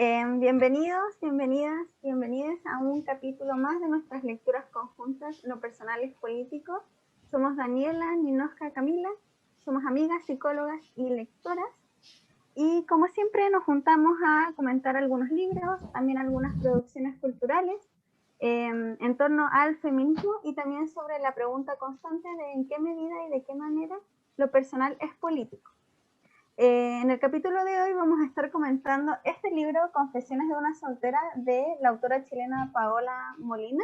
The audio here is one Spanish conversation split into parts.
Bienvenidos, bienvenidas, bienvenidas a un capítulo más de nuestras lecturas conjuntas, Lo personal es político. Somos Daniela, Ninoska, Camila, somos amigas, psicólogas y lectoras. Y como siempre nos juntamos a comentar algunos libros, también algunas producciones culturales en torno al feminismo y también sobre la pregunta constante de en qué medida y de qué manera lo personal es político. En el capítulo de hoy vamos a estar comentando este libro, Confesiones de una soltera, de la autora chilena Paola Molina.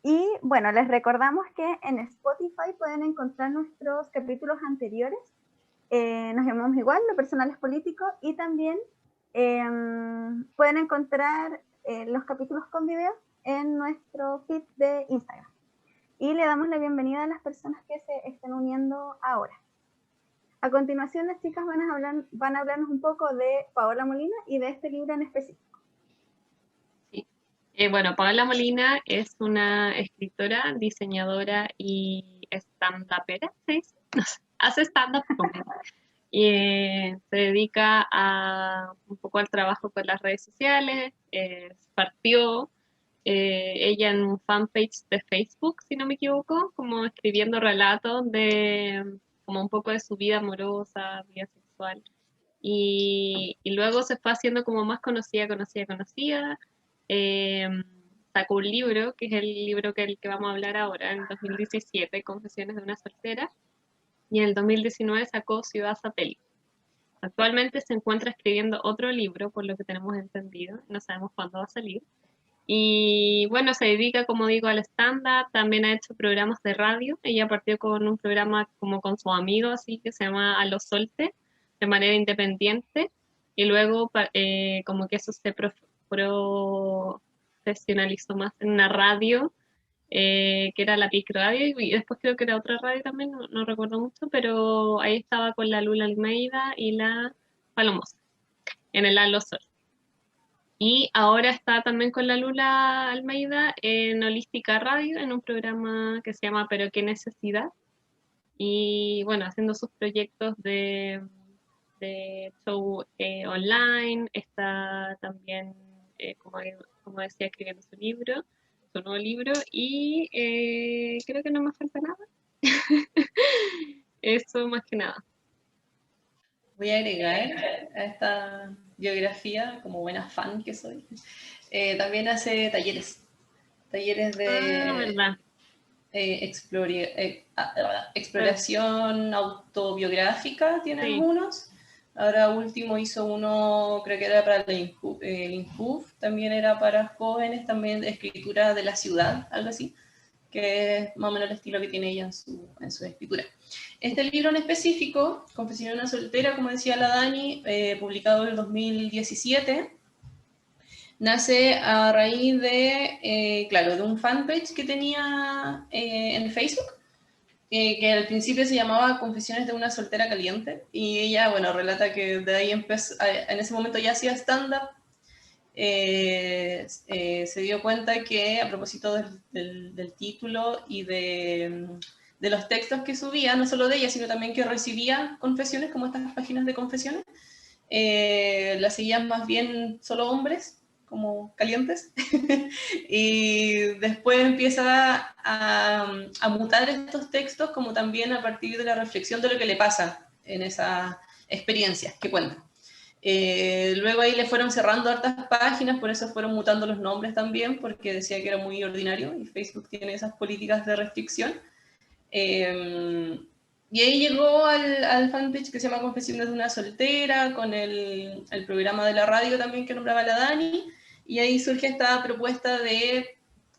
Y bueno, les recordamos que en Spotify pueden encontrar nuestros capítulos anteriores. Nos llamamos igual, Lo personal es político, y también pueden encontrar los capítulos con video en nuestro feed de Instagram. Y le damos la bienvenida a las personas que se estén uniendo ahora. A continuación, las chicas van a hablarnos un poco de Paola Molina y de este libro en específico. Sí. Bueno, Paola Molina es una escritora, diseñadora y stand-upera, ¿se dice? No sé, hace stand-up comedy. Y se dedica un poco al trabajo con las redes sociales. Partió ella en un fanpage de Facebook, si no me equivoco, como escribiendo relatos de como un poco de su vida amorosa, vida sexual. Y luego se fue haciendo como más conocida. Eh, Sacó un libro, que es el libro el que vamos a hablar ahora, en 2017, Confesiones de una soltera, y en el 2019 sacó Ciudad Satélite. Actualmente se encuentra escribiendo otro libro, por lo que tenemos entendido, no sabemos cuándo va a salir. Y bueno, se dedica, como digo, al stand-up, también ha hecho programas de radio. Ella partió con un programa como con su amigo, así que se llama A los Solte, de manera independiente, y luego como que eso se profesionalizó más en una radio, que era la PIC Radio, y después creo que era otra radio también, no recuerdo mucho, pero ahí estaba con la Lula Almeida y la Palomosa, en el A los Solte. Y ahora está también con la Lula Almeida en Holística Radio, en un programa que se llama Pero qué necesidad. Y bueno, haciendo sus proyectos de show online, está también, como decía, escribiendo su nuevo libro, y creo que no me falta nada. Eso más que nada. Voy a agregar a esta biografía, como buena fan que soy, también hace talleres de Verdad. Pero, exploración autobiográfica, tiene sí. algunos. Ahora último hizo uno, creo que era para el INJUV, también era para jóvenes, también de escritura de la ciudad, algo así, que es más o menos el estilo que tiene ella en su escritura. Este libro en específico, Confesiones de una soltera, como decía la Dani, publicado en el 2017, nace a raíz de, claro, de un fanpage que tenía en Facebook, que al principio se llamaba Confesiones de una soltera caliente, y ella, bueno, relata que de ahí empezó, en ese momento ya hacía stand-up. Se dio cuenta que a propósito del título y de los textos que subía, no solo de ella, sino también que recibía confesiones, como estas páginas de confesiones, las seguían más bien solo hombres, como calientes, y después empieza a mutar estos textos como también a partir de la reflexión de lo que le pasa en esas experiencias que cuenta. Luego ahí le fueron cerrando hartas páginas, por eso fueron mutando los nombres también, porque decía que era muy ordinario y Facebook tiene esas políticas de restricción. Y ahí llegó al fanpage que se llama Confesiones de una soltera, con el programa de la radio también que nombraba la Dani, y ahí surge esta propuesta de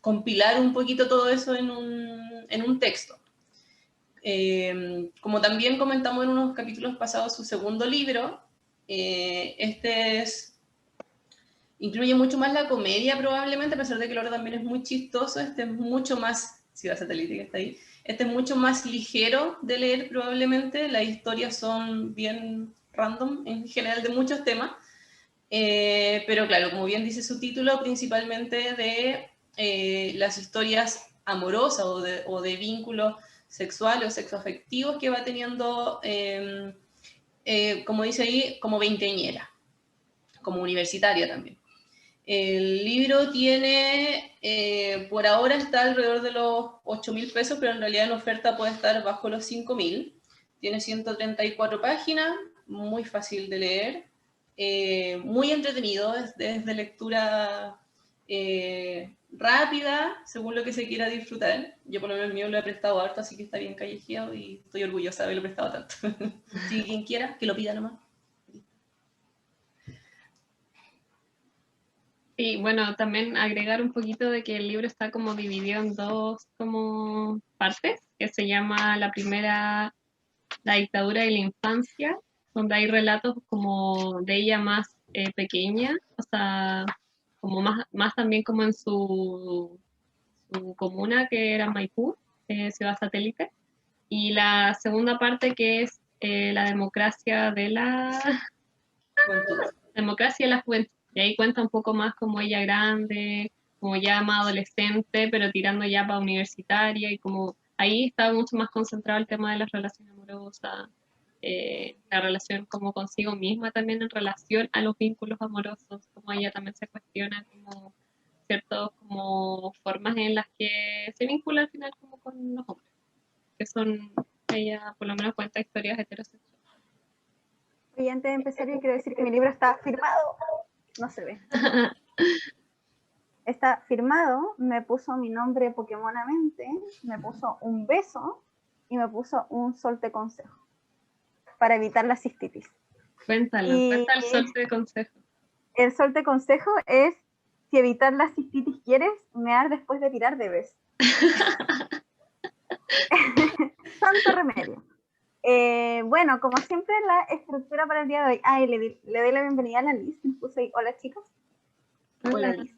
compilar un poquito todo eso en un texto. Como también comentamos en unos capítulos pasados, su segundo libro, este incluye mucho más la comedia probablemente, a pesar de que el otro también es muy chistoso. Este es mucho más, Ciudad Satélite que está ahí, este es mucho más ligero de leer probablemente. Las historias son bien random en general de muchos temas, pero claro, como bien dice su título, principalmente de las historias amorosas o de vínculos sexuales o sexoafectivos que va teniendo, como dice ahí, como veinteañera, como universitaria también. El libro tiene, por ahora está alrededor de los 8.000 pesos, pero en realidad en oferta puede estar bajo los 5.000. Tiene 134 páginas, muy fácil de leer, muy entretenido, es de lectura rápida, según lo que se quiera disfrutar. Yo por lo menos el mío lo he prestado harto, así que está bien callejeado y estoy orgullosa de haberlo prestado tanto. Si quien quiera, que lo pida nomás. Sí, bueno, también agregar un poquito de que el libro está como dividido en dos como partes, que se llama la primera, la dictadura y la infancia, donde hay relatos como de ella más pequeña, o sea, como más también como en su comuna, que era Maipú, ciudad satélite, y la segunda parte que es la democracia de la Juventud. democracia de la juventud. Y ahí cuenta un poco más como ella grande, como ya más adolescente, pero tirando ya para universitaria, y como ahí estaba mucho más concentrado el tema de las relaciones amorosas, la relación como consigo misma también en relación a los vínculos amorosos, como ella también se cuestiona como ciertas como formas en las que se vincula al final como con los hombres, que son, ella por lo menos cuenta historias heterosexuales. Y antes de empezar, yo quiero decir que mi libro está firmado. No se ve. Está firmado, me puso mi nombre Pokémonamente, me puso un beso y me puso un sol te consejo para evitar la cistitis. Cuéntalo, Y cuenta el sol de consejo. el sol te consejo es, si evitar la cistitis quieres, mear después de tirar debes. Santo remedio. Bueno, como siempre, la estructura para el día de hoy. Le doy la bienvenida a la Liz. Me puse ahí, hola chicos. Hola Liz.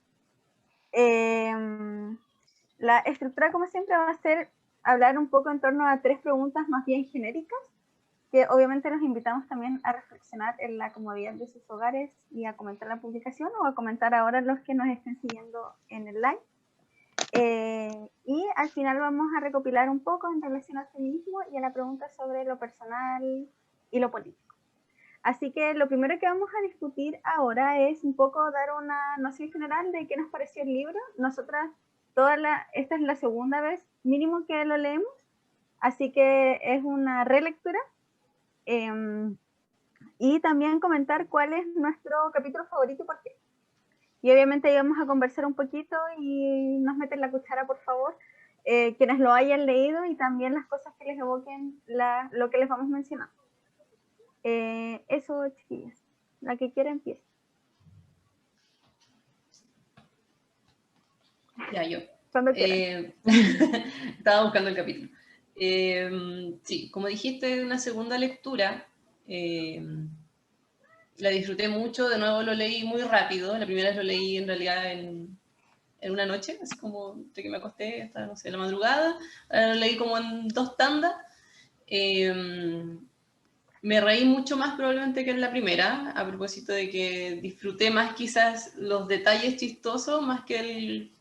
La estructura, como siempre, va a ser hablar un poco en torno a 3 preguntas más bien genéricas, que obviamente los invitamos también a reflexionar en la comodidad de sus hogares y a comentar la publicación o a comentar ahora los que nos estén siguiendo en el live. Y al final vamos a recopilar un poco en relación al feminismo y a la pregunta sobre lo personal y lo político. Así que lo primero que vamos a discutir ahora es un poco dar una noción general de qué nos pareció el libro. Nosotras, esta es la segunda vez mínimo que lo leemos, así que es una relectura. Y también comentar cuál es nuestro capítulo favorito y por qué. Y obviamente ahí vamos a conversar un poquito y nos meten la cuchara, por favor, quienes lo hayan leído y también las cosas que les evoquen lo que les vamos mencionando. Eso, chiquillas. La que quiera empieza. Ya, yo. Cuando quieran. Estaba buscando el capítulo. Sí, como dijiste, una segunda lectura. La disfruté mucho, de nuevo lo leí muy rápido. La primera vez lo leí en realidad en una noche, así como de que me acosté hasta, no sé, la madrugada. Ahora lo leí como en 2 tandas. Me reí mucho más probablemente que en la primera, a propósito de que disfruté más quizás los detalles chistosos, más que el,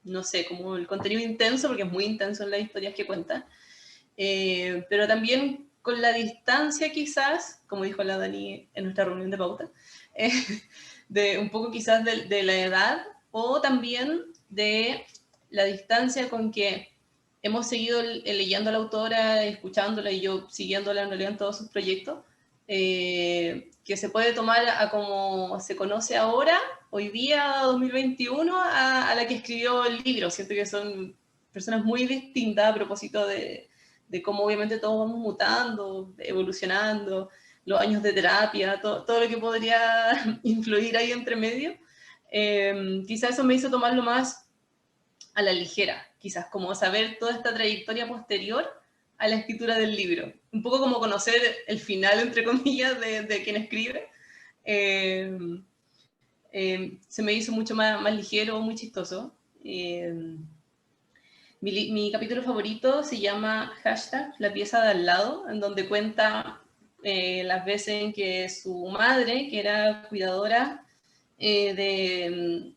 no sé, como el contenido intenso, porque es muy intenso en las historias que cuenta. Pero también con la distancia quizás, como dijo la Dani en nuestra reunión de pauta, de un poco quizás de la edad, o también de la distancia con que hemos seguido leyendo a la autora, escuchándola y yo siguiéndola en realidad en todos sus proyectos, que se puede tomar a como se conoce ahora, hoy día, 2021, a la que escribió el libro. Siento que son personas muy distintas a propósito de cómo obviamente todos vamos mutando, evolucionando, los años de terapia, todo lo que podría influir ahí entre medio. Quizás eso me hizo tomarlo más a la ligera, quizás como saber toda esta trayectoria posterior a la escritura del libro. Un poco como conocer el final, entre comillas, de quien escribe. Se me hizo mucho más ligero, muy chistoso. Mi capítulo favorito se llama #la pieza de al lado, en donde cuenta las veces en que su madre, que era cuidadora de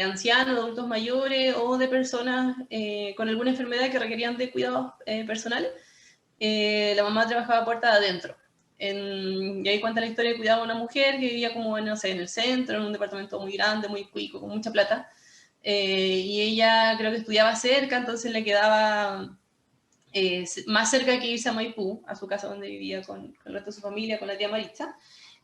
ancianos, de adultos mayores o de personas con alguna enfermedad que requerían de cuidados personales, la mamá trabajaba puerta adentro. y ahí cuenta la historia de cuidado de una mujer que vivía como, no sé, en el centro, en un departamento muy grande, muy cuico, con mucha plata. Y ella creo que estudiaba cerca, entonces le quedaba más cerca que irse a Maipú, a su casa donde vivía con el resto de su familia, con la tía Maritza.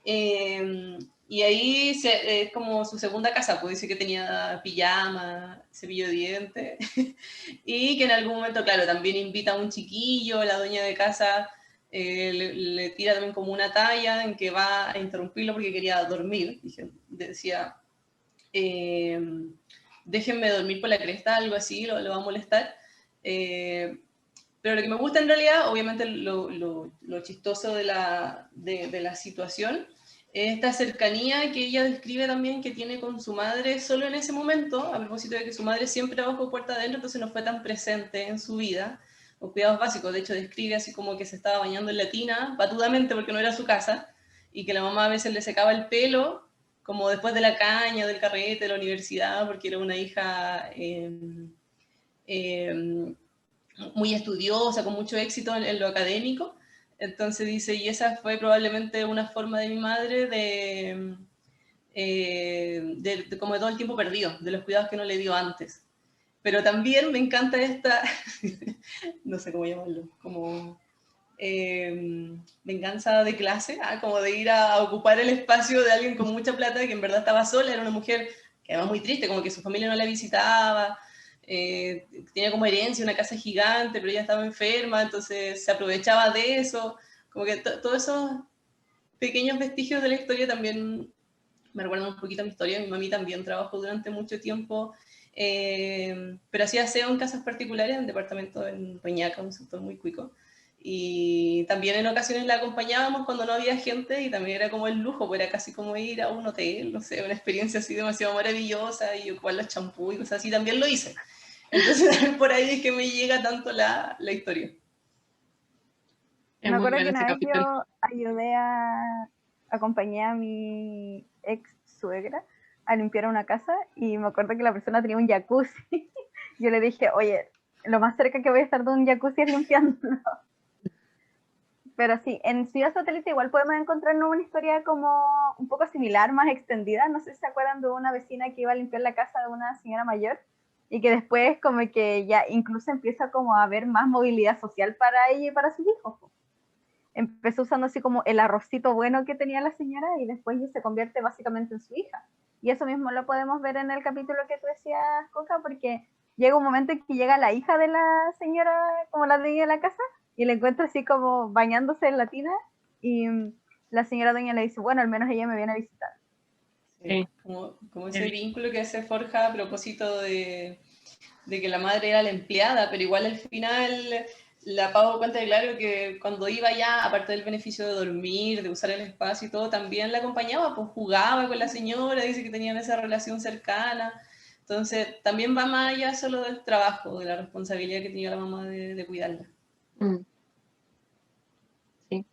Y ahí es como su segunda casa, pues dice que tenía pijama, cepillo de dientes, y que en algún momento, claro, también invita a un chiquillo, la dueña de casa le tira también como una talla en que va a interrumpirlo porque quería dormir. Decía, déjenme dormir por la cresta, algo así, lo va a molestar. Pero lo que me gusta en realidad, obviamente lo chistoso de la situación, es esta cercanía que ella describe también que tiene con su madre solo en ese momento, a propósito de que su madre siempre trabajó puerta adentro, entonces no fue tan presente en su vida, o cuidados básicos. De hecho, describe así como que se estaba bañando en la tina, patudamente porque no era su casa, y que la mamá a veces le secaba el pelo, como después de la caña, del carrete, de la universidad, porque era una hija eh, muy estudiosa, con mucho éxito en lo académico. Entonces dice, y esa fue probablemente una forma de mi madre de como de todo el tiempo perdido, de los cuidados que no le dio antes. Pero también me encanta esta, no sé cómo llamarlo, como venganza de clase, como de ir a ocupar el espacio de alguien con mucha plata que en verdad estaba sola, era una mujer que además muy triste, como que su familia no la visitaba, tenía como herencia una casa gigante, pero ella estaba enferma, entonces se aprovechaba de eso, como que todos esos pequeños vestigios de la historia también me recuerdan un poquito a mi historia. Mi mami también trabajó durante mucho tiempo, pero hacía aseo en casas particulares, en departamento en Reñaca, un sector muy cuico. Y también en ocasiones la acompañábamos cuando no había gente y también era como el lujo, pues era casi como ir a un hotel, no sé, una experiencia así demasiado maravillosa y ocupar los champús y cosas así, también lo hice. Entonces por ahí es que me llega tanto la historia. Es Me muy acuerdo que bueno ese una vez capítulo. yo ayudé acompañé a mi ex suegra a limpiar una casa y me acuerdo que la persona tenía un jacuzzi. Yo le dije, oye, lo más cerca que voy a estar de un jacuzzi es limpiándolo. Pero sí, en Ciudad Satélite igual podemos encontrarnos una historia como un poco similar, más extendida. No sé si se acuerdan de una vecina que iba a limpiar la casa de una señora mayor y que después como que ya incluso empieza como a haber más movilidad social para ella y para sus hijos. Empezó usando así como el arrocito bueno que tenía la señora y después se convierte básicamente en su hija. Y eso mismo lo podemos ver en el capítulo que tú decías, Coca, porque llega un momento en que llega la hija de la señora, como la dueña de la casa, y le encuentra así como bañándose en la tina y la señora dueña le dice, bueno, al menos ella me viene a visitar. Sí, Sí, como ese vínculo que se forja a propósito de que la madre era la empleada, pero igual al final la Pau cuenta de claro que cuando iba ya, aparte del beneficio de dormir, de usar el espacio y todo, también la acompañaba, pues jugaba con la señora, dice que tenían esa relación cercana. Entonces, también va más allá solo del trabajo, de la responsabilidad que tenía la mamá de cuidarla. mm, sí.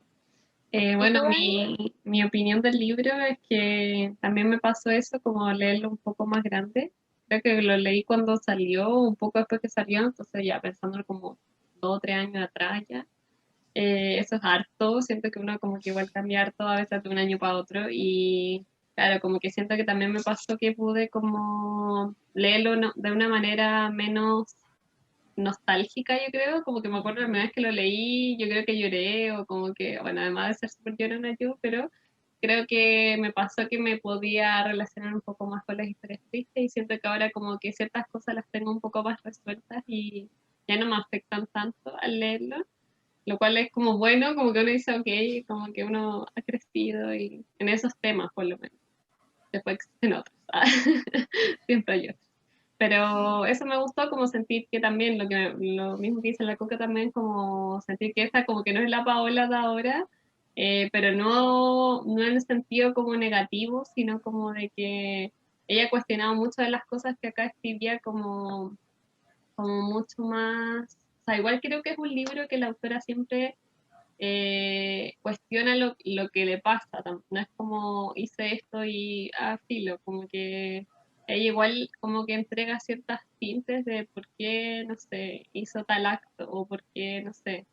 ¿Y Bueno, tú, Dani? mi opinión del libro es que también me pasó eso, como leerlo un poco más grande. Creo que lo leí cuando salió, un poco después que salió, entonces ya pensándolo como 2 o 3 años atrás ya. Eso es harto, siento que uno como que igual cambia harto a veces de un año para otro y claro, como que siento que también me pasó que pude como leerlo de una manera menos nostálgica, yo creo, como que me acuerdo la primera vez que lo leí, yo creo que lloré o como que, bueno, además de ser súper llorona yo, pero creo que me pasó que me podía relacionar un poco más con las historias tristes y siento que ahora como que ciertas cosas las tengo un poco más resueltas y ya no me afectan tanto al leerlo, lo cual es como bueno, como que uno dice, ok, como que uno ha crecido y en esos temas por lo menos, después existen otros, siempre hay otros. Pero eso me gustó, como sentir que también, lo mismo que dice la Coca también, como sentir que esta como que no es la Paola de ahora, pero no en el sentido como negativo, sino como de que ella cuestionaba mucho de las cosas que acá escribía como mucho más, o sea, igual creo que es un libro que la autora siempre cuestiona lo que le pasa, no es como hice esto y filo, como que ella igual como que entrega ciertas tintes de por qué, no sé, hizo tal acto o por qué, no sé,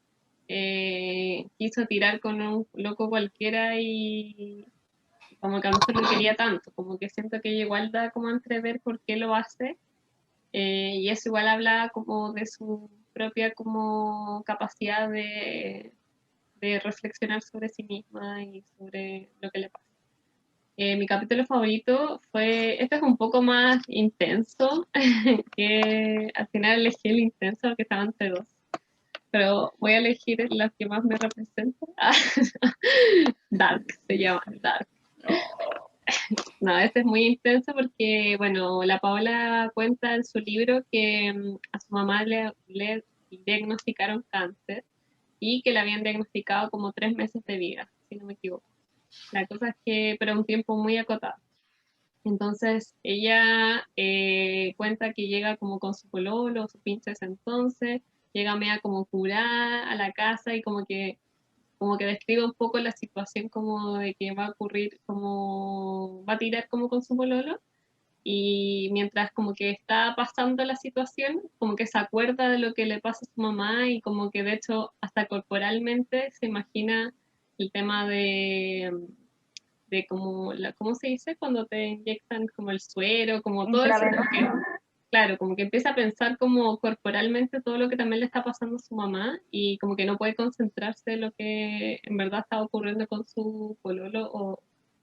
quiso tirar con un loco cualquiera y como que a lo mejor no quería tanto, como que siento que ella igual da como a entrever por qué lo hace, y eso igual habla como de su propia como capacidad de reflexionar sobre sí misma y sobre lo que le pasa. Mi capítulo favorito fue, este es un poco más intenso, que al final elegí el intenso porque estaba entre dos, pero voy a elegir la que más me representa. Dark, se llama Dark. No, este es muy intenso porque, bueno, la Paola cuenta en su libro que a su mamá le diagnosticaron cáncer y que le habían diagnosticado como 3 meses de vida, si no me equivoco. La cosa es que, pero un tiempo muy acotado. Entonces ella cuenta que llega como con su pololo, su pinche ese entonces, llega media como curada a la casa y como que describe un poco la situación como de que va a ocurrir, como va a tirar como con su pololo, y mientras como que está pasando la situación, como que se acuerda de lo que le pasa a su mamá y como que de hecho hasta corporalmente se imagina el tema de como, ¿cómo se dice? Cuando te inyectan como el suero, como todo eso, como que, Intravenoso. claro, como que empieza a pensar como corporalmente todo lo que también le está pasando a su mamá y como que no puede concentrarse en lo que en verdad estaba ocurriendo con su pololo o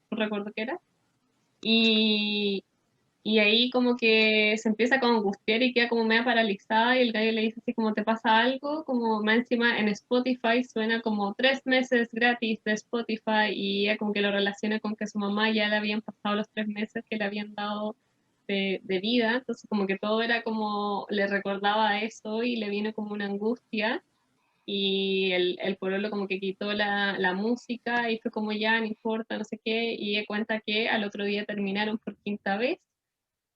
no recuerdo qué era. Y, y ahí como que se empieza como a angustiar y queda como media paralizada y el gallo le dice así como te pasa algo, como más encima en Spotify suena como 3 meses gratis de Spotify y ella como que lo relaciona con que su mamá ya le habían pasado los 3 meses que le habían dado de vida, entonces como que todo era como, le recordaba eso y le vino como una angustia y el pololo como que quitó la música y fue como ya, no importa, no sé qué, y ella cuenta que al otro día terminaron por quinta vez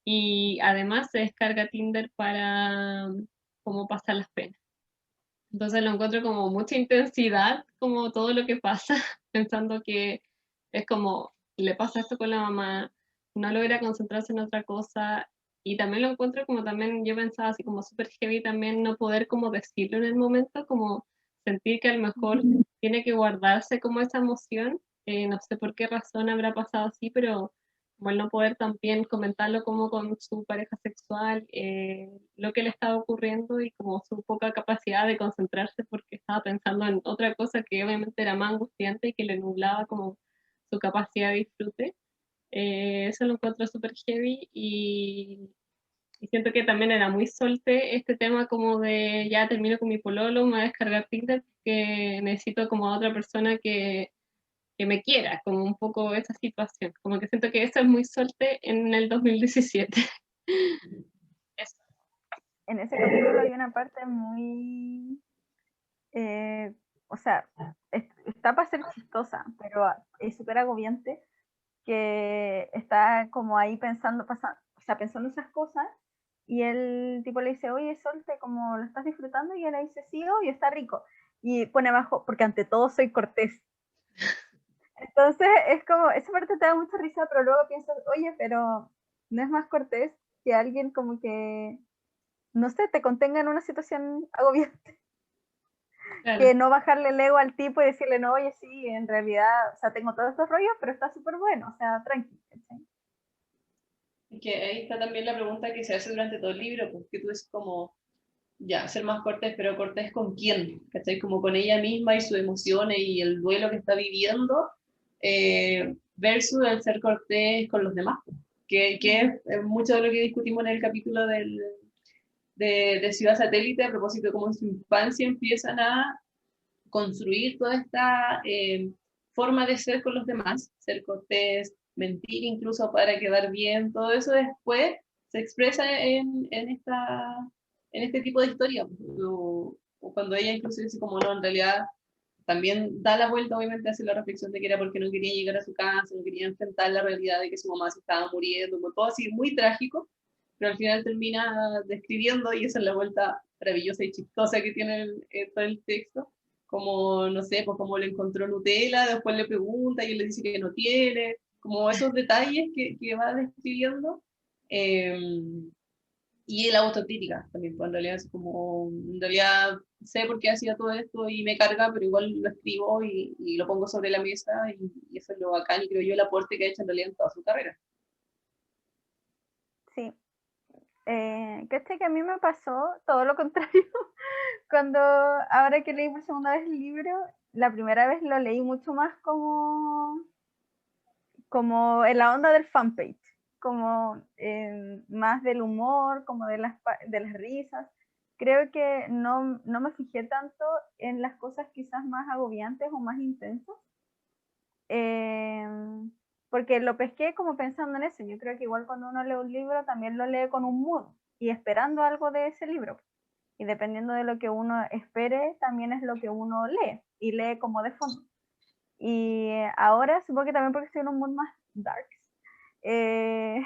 y además se descarga Tinder para como pasar las penas. Entonces lo encuentro como mucha intensidad, como todo lo que pasa, pensando que es como, le pasa esto con la mamá, no logra concentrarse en otra cosa, y también lo encuentro como también yo pensaba así como súper heavy también no poder como decirlo en el momento, como sentir que a lo mejor tiene que guardarse como esa emoción, no sé por qué razón habrá pasado así, pero como el no poder también comentarlo como con su pareja sexual, lo que le estaba ocurriendo y como su poca capacidad de concentrarse porque estaba pensando en otra cosa que obviamente era más angustiante y que le nublaba como su capacidad de disfrute. Eso lo encuentro súper heavy y siento que también era muy solte este tema como de ya termino con mi pololo, me voy a descargar Tinder porque necesito como a otra persona que me quiera, como un poco esa situación. Como que siento que eso es muy suerte en el 2017. Eso. En ese capítulo hay una parte muy, eh, o sea, está para ser chistosa, pero es súper agobiante, que está como ahí pensando, o sea, pensando esas cosas, y el tipo le dice, oye, Solte, ¿cómo lo estás disfrutando? Y él le dice, sí, obvio, está rico. Y pone abajo, porque ante todo soy cortés. Entonces es como, esa parte te da mucha risa, pero luego piensas, oye, pero no es más cortés que alguien como que, no sé, te contenga en una situación agobiante, Claro. que no bajarle el ego al tipo y decirle, no, oye, sí, en realidad, o sea, tengo todos estos rollos, pero está súper bueno, o sea, tranqui. Y que ahí está también la pregunta que se hace durante todo el libro, porque tú es como, ya, ser más cortés, pero cortés con quién, ¿cachai? Como con ella misma y sus emociones y el duelo que está viviendo, versus el ser cortés con los demás, que es mucho de lo que discutimos en el capítulo de Ciudad Satélite, a propósito de cómo en su infancia empiezan a construir toda esta forma de ser con los demás, ser cortés, mentir incluso para quedar bien, todo eso después se expresa en este tipo de historia. O cuando ella incluso dice como no, en realidad también da la vuelta, obviamente hace la reflexión de que era porque no quería llegar a su casa, no quería enfrentar la realidad de que su mamá se estaba muriendo, como todo así muy trágico, pero al final termina describiendo, y esa es la vuelta maravillosa y chistosa que tiene todo el texto, como, no sé, pues como le encontró Nutella, después le pregunta y él le dice que no tiene, como esos detalles que va describiendo, eh, Y la autocrítica también, pues en realidad es como, en realidad sé por qué hacía todo esto y me carga, pero igual lo escribo y lo pongo sobre la mesa y eso es lo bacán y creo yo el aporte que ha hecho en realidad en toda su carrera. Sí. Que a mí me pasó todo lo contrario. Cuando, ahora que leí por segunda vez el libro, la primera vez lo leí mucho más como en la onda del fanpage, como más del humor, como de las risas. Creo que no me fijé tanto en las cosas quizás más agobiantes o más intensas, eh, porque lo pesqué como pensando en eso. Yo creo que igual cuando uno lee un libro también lo lee con un mood y esperando algo de ese libro. Y dependiendo de lo que uno espere, también es lo que uno lee y lee como de fondo. Y ahora, supongo que también porque estoy en un mood más dark, eh,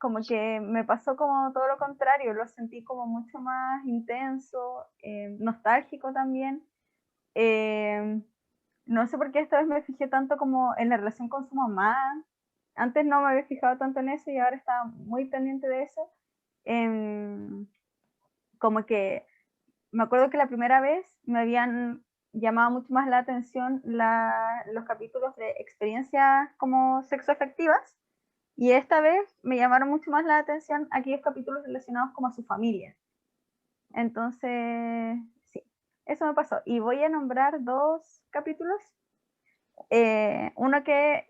como que me pasó como todo lo contrario, lo sentí como mucho más intenso, nostálgico también. Eh, no sé por qué esta vez me fijé tanto como en la relación con su mamá. Antes no me había fijado tanto en eso y ahora estaba muy pendiente de eso. Como que me acuerdo que la primera vez me habían llamado mucho más la atención los capítulos de experiencias como sexoafectivas y esta vez me llamaron mucho más la atención aquellos capítulos relacionados como a su familia. Entonces, sí, eso me pasó. Y voy a nombrar dos capítulos. Uno que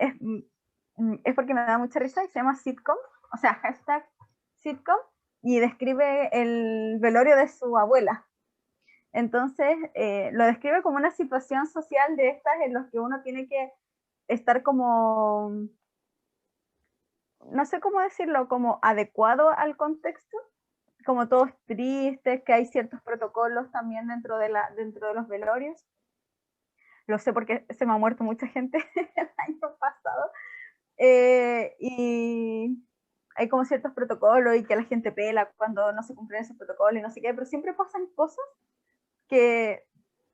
es porque me da mucha risa y se llama sitcom, o sea, hashtag sitcom, y describe el velorio de su abuela. Entonces, lo describe como una situación social de estas en las que uno tiene que estar como, no sé cómo decirlo, como adecuado al contexto, como todos tristes, que hay ciertos protocolos también dentro de los velorios. Lo sé porque se me ha muerto mucha gente el año pasado. Y hay como ciertos protocolos y que la gente pela cuando no se cumplen esos protocolos y no sé qué, pero siempre pasan cosas que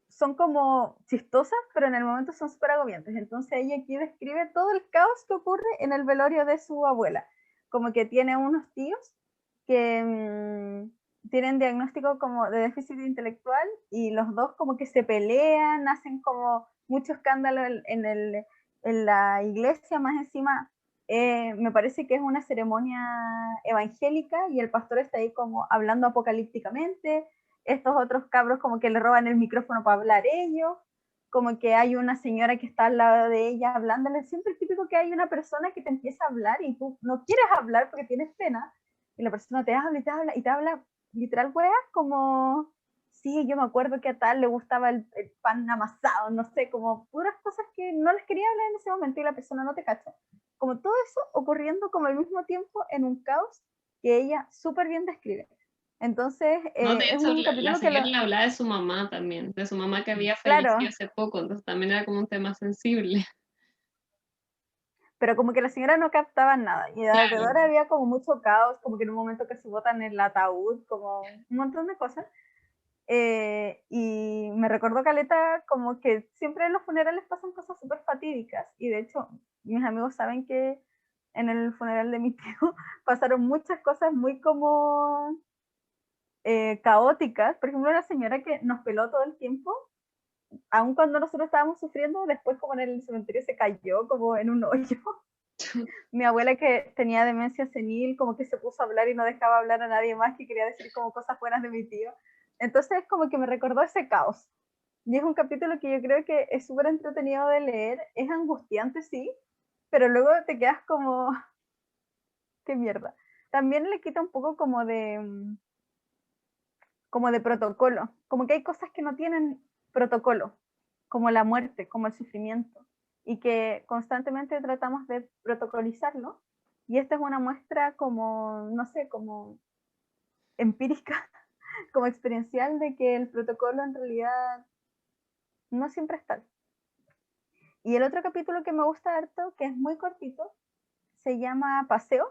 son como chistosas, pero en el momento son súper agobiantes. Entonces ella aquí describe todo el caos que ocurre en el velorio de su abuela. Como que tiene unos tíos que tienen diagnóstico como de déficit intelectual y los dos como que se pelean, hacen como mucho escándalo en la iglesia, más encima. Me parece que es una ceremonia evangélica y el pastor está ahí como hablando apocalípticamente, estos otros cabros como que le roban el micrófono para hablar ellos, como que hay una señora que está al lado de ella hablándole, siempre es típico que hay una persona que te empieza a hablar y tú no quieres hablar porque tienes pena, y la persona te habla y te habla y te habla literal, weas, como, sí, yo me acuerdo que a tal le gustaba el pan amasado, no sé, como puras cosas que no les quería hablar en ese momento y la persona no te cacha. Como todo eso ocurriendo como al mismo tiempo en un caos que ella súper bien describe. Entonces, No, de es hecho, un la capítulo que señora le hablaba de su mamá también, de su mamá que había fallecido claro, hace poco, entonces también era como un tema sensible. pero como que la señora no captaba nada y alrededor Claro. había como mucho caos, como que en un momento que se botan el ataúd, como un montón de cosas. Y me recordó Caleta como que siempre en los funerales pasan cosas súper fatídicas y de hecho mis amigos saben que en el funeral de mi tío pasaron muchas cosas muy como caóticas. Por ejemplo, una señora que nos peló todo el tiempo, aun cuando nosotros estábamos sufriendo, después como en el cementerio se cayó como en un hoyo. Mi abuela que tenía demencia senil como que se puso a hablar y no dejaba hablar a nadie más, que quería decir como cosas buenas de mi tío. Entonces como que me recordó ese caos. Y es un capítulo que yo creo que es súper entretenido de leer, es angustiante, sí, pero luego te quedas como, qué mierda. También le quita un poco como de protocolo, como que hay cosas que no tienen protocolo, como la muerte, como el sufrimiento, y que constantemente tratamos de protocolizarlo, y esta es una muestra como, no sé, como empírica, como experiencial de que el protocolo en realidad no siempre es tal. Y el otro capítulo que me gusta harto, que es muy cortito, se llama Paseo,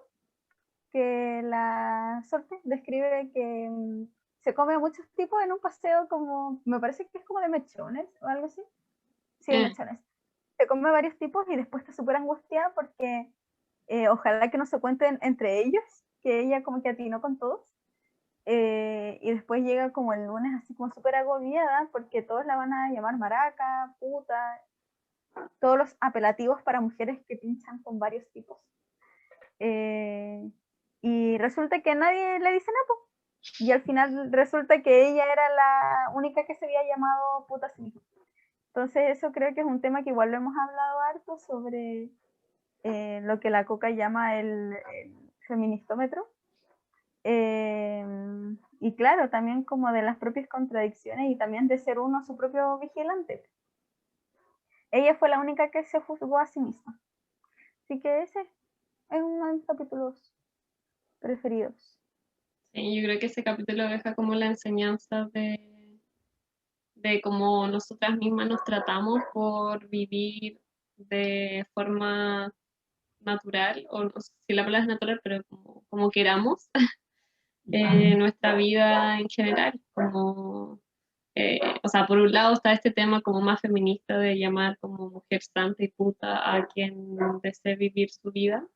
que la Sorte describe que se come a muchos tipos en un paseo como, me parece que es como de mechones o algo así. Sí, de mechones. Se come varios tipos y después está súper angustiada porque ojalá que no se cuenten entre ellos que ella como que atinó con todos. Y después llega como el lunes así como súper agobiada porque todos la van a llamar maraca, puta, todos los apelativos para mujeres que pinchan con varios tipos. Y resulta que nadie le dice nada, po. Y al final resulta que ella era la única que se había llamado puta a sí misma. Entonces eso creo que es un tema que igual lo hemos hablado harto sobre lo que la Coca llama el feministómetro. Y claro, también como de las propias contradicciones y también de ser uno su propio vigilante. Ella fue la única que se juzgó a sí misma. Así que ese es uno de mis capítulos preferidos. Sí, yo creo que ese capítulo deja como la enseñanza de cómo nosotras mismas nos tratamos por vivir de forma natural, o no sé si la palabra es natural, pero como queramos, nuestra vida en general, como, o sea, por un lado está este tema como más feminista de llamar como mujer santa y puta a quien desee vivir su vida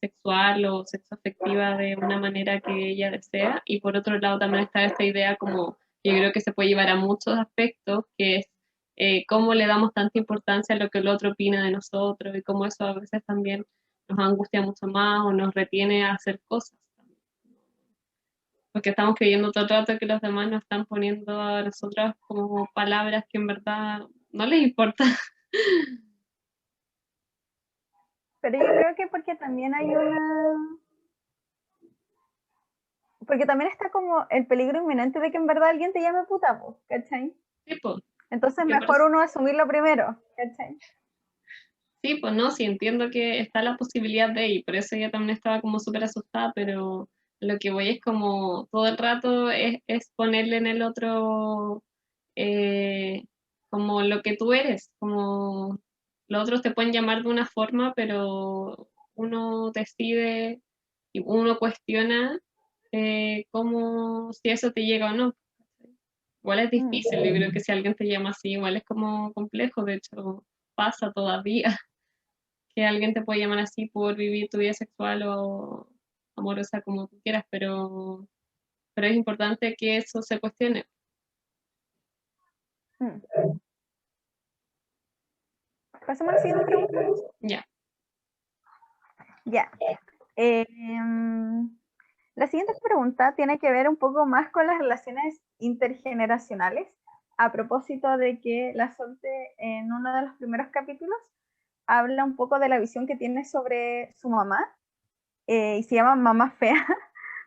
sexual o sexoafectiva de una manera que ella desea, y por otro lado también está esta idea como yo creo que se puede llevar a muchos aspectos, que es cómo le damos tanta importancia a lo que el otro opina de nosotros y cómo eso a veces también nos angustia mucho más o nos retiene a hacer cosas. Porque estamos creyendo todo el rato que los demás nos están poniendo a nosotras como palabras que en verdad no les importa. Pero yo creo que porque también hay porque también está como el peligro inminente de que en verdad alguien te llame puta, ¿cachai? Sí, pues. Entonces mejor uno asumirlo primero, ¿cachai? Sí, pues no, sí entiendo que está la posibilidad de, y por eso ella también estaba como súper asustada, pero lo que voy es como todo el rato es ponerle en el otro como lo que tú eres, como los otros te pueden llamar de una forma, pero uno decide y uno cuestiona cómo, si eso te llega o no. Igual es difícil, yo creo que si alguien te llama así, igual es como complejo, de hecho pasa todavía que alguien te puede llamar así por vivir tu vida sexual o amorosa como tú quieras, pero es importante que eso se cuestione. Pasemos a la siguiente pregunta. Ya. Ya. La siguiente pregunta tiene que ver un poco más con las relaciones intergeneracionales, a propósito de que la Solte en uno de los primeros capítulos habla un poco de la visión que tiene sobre su mamá, y se llama mamá fea,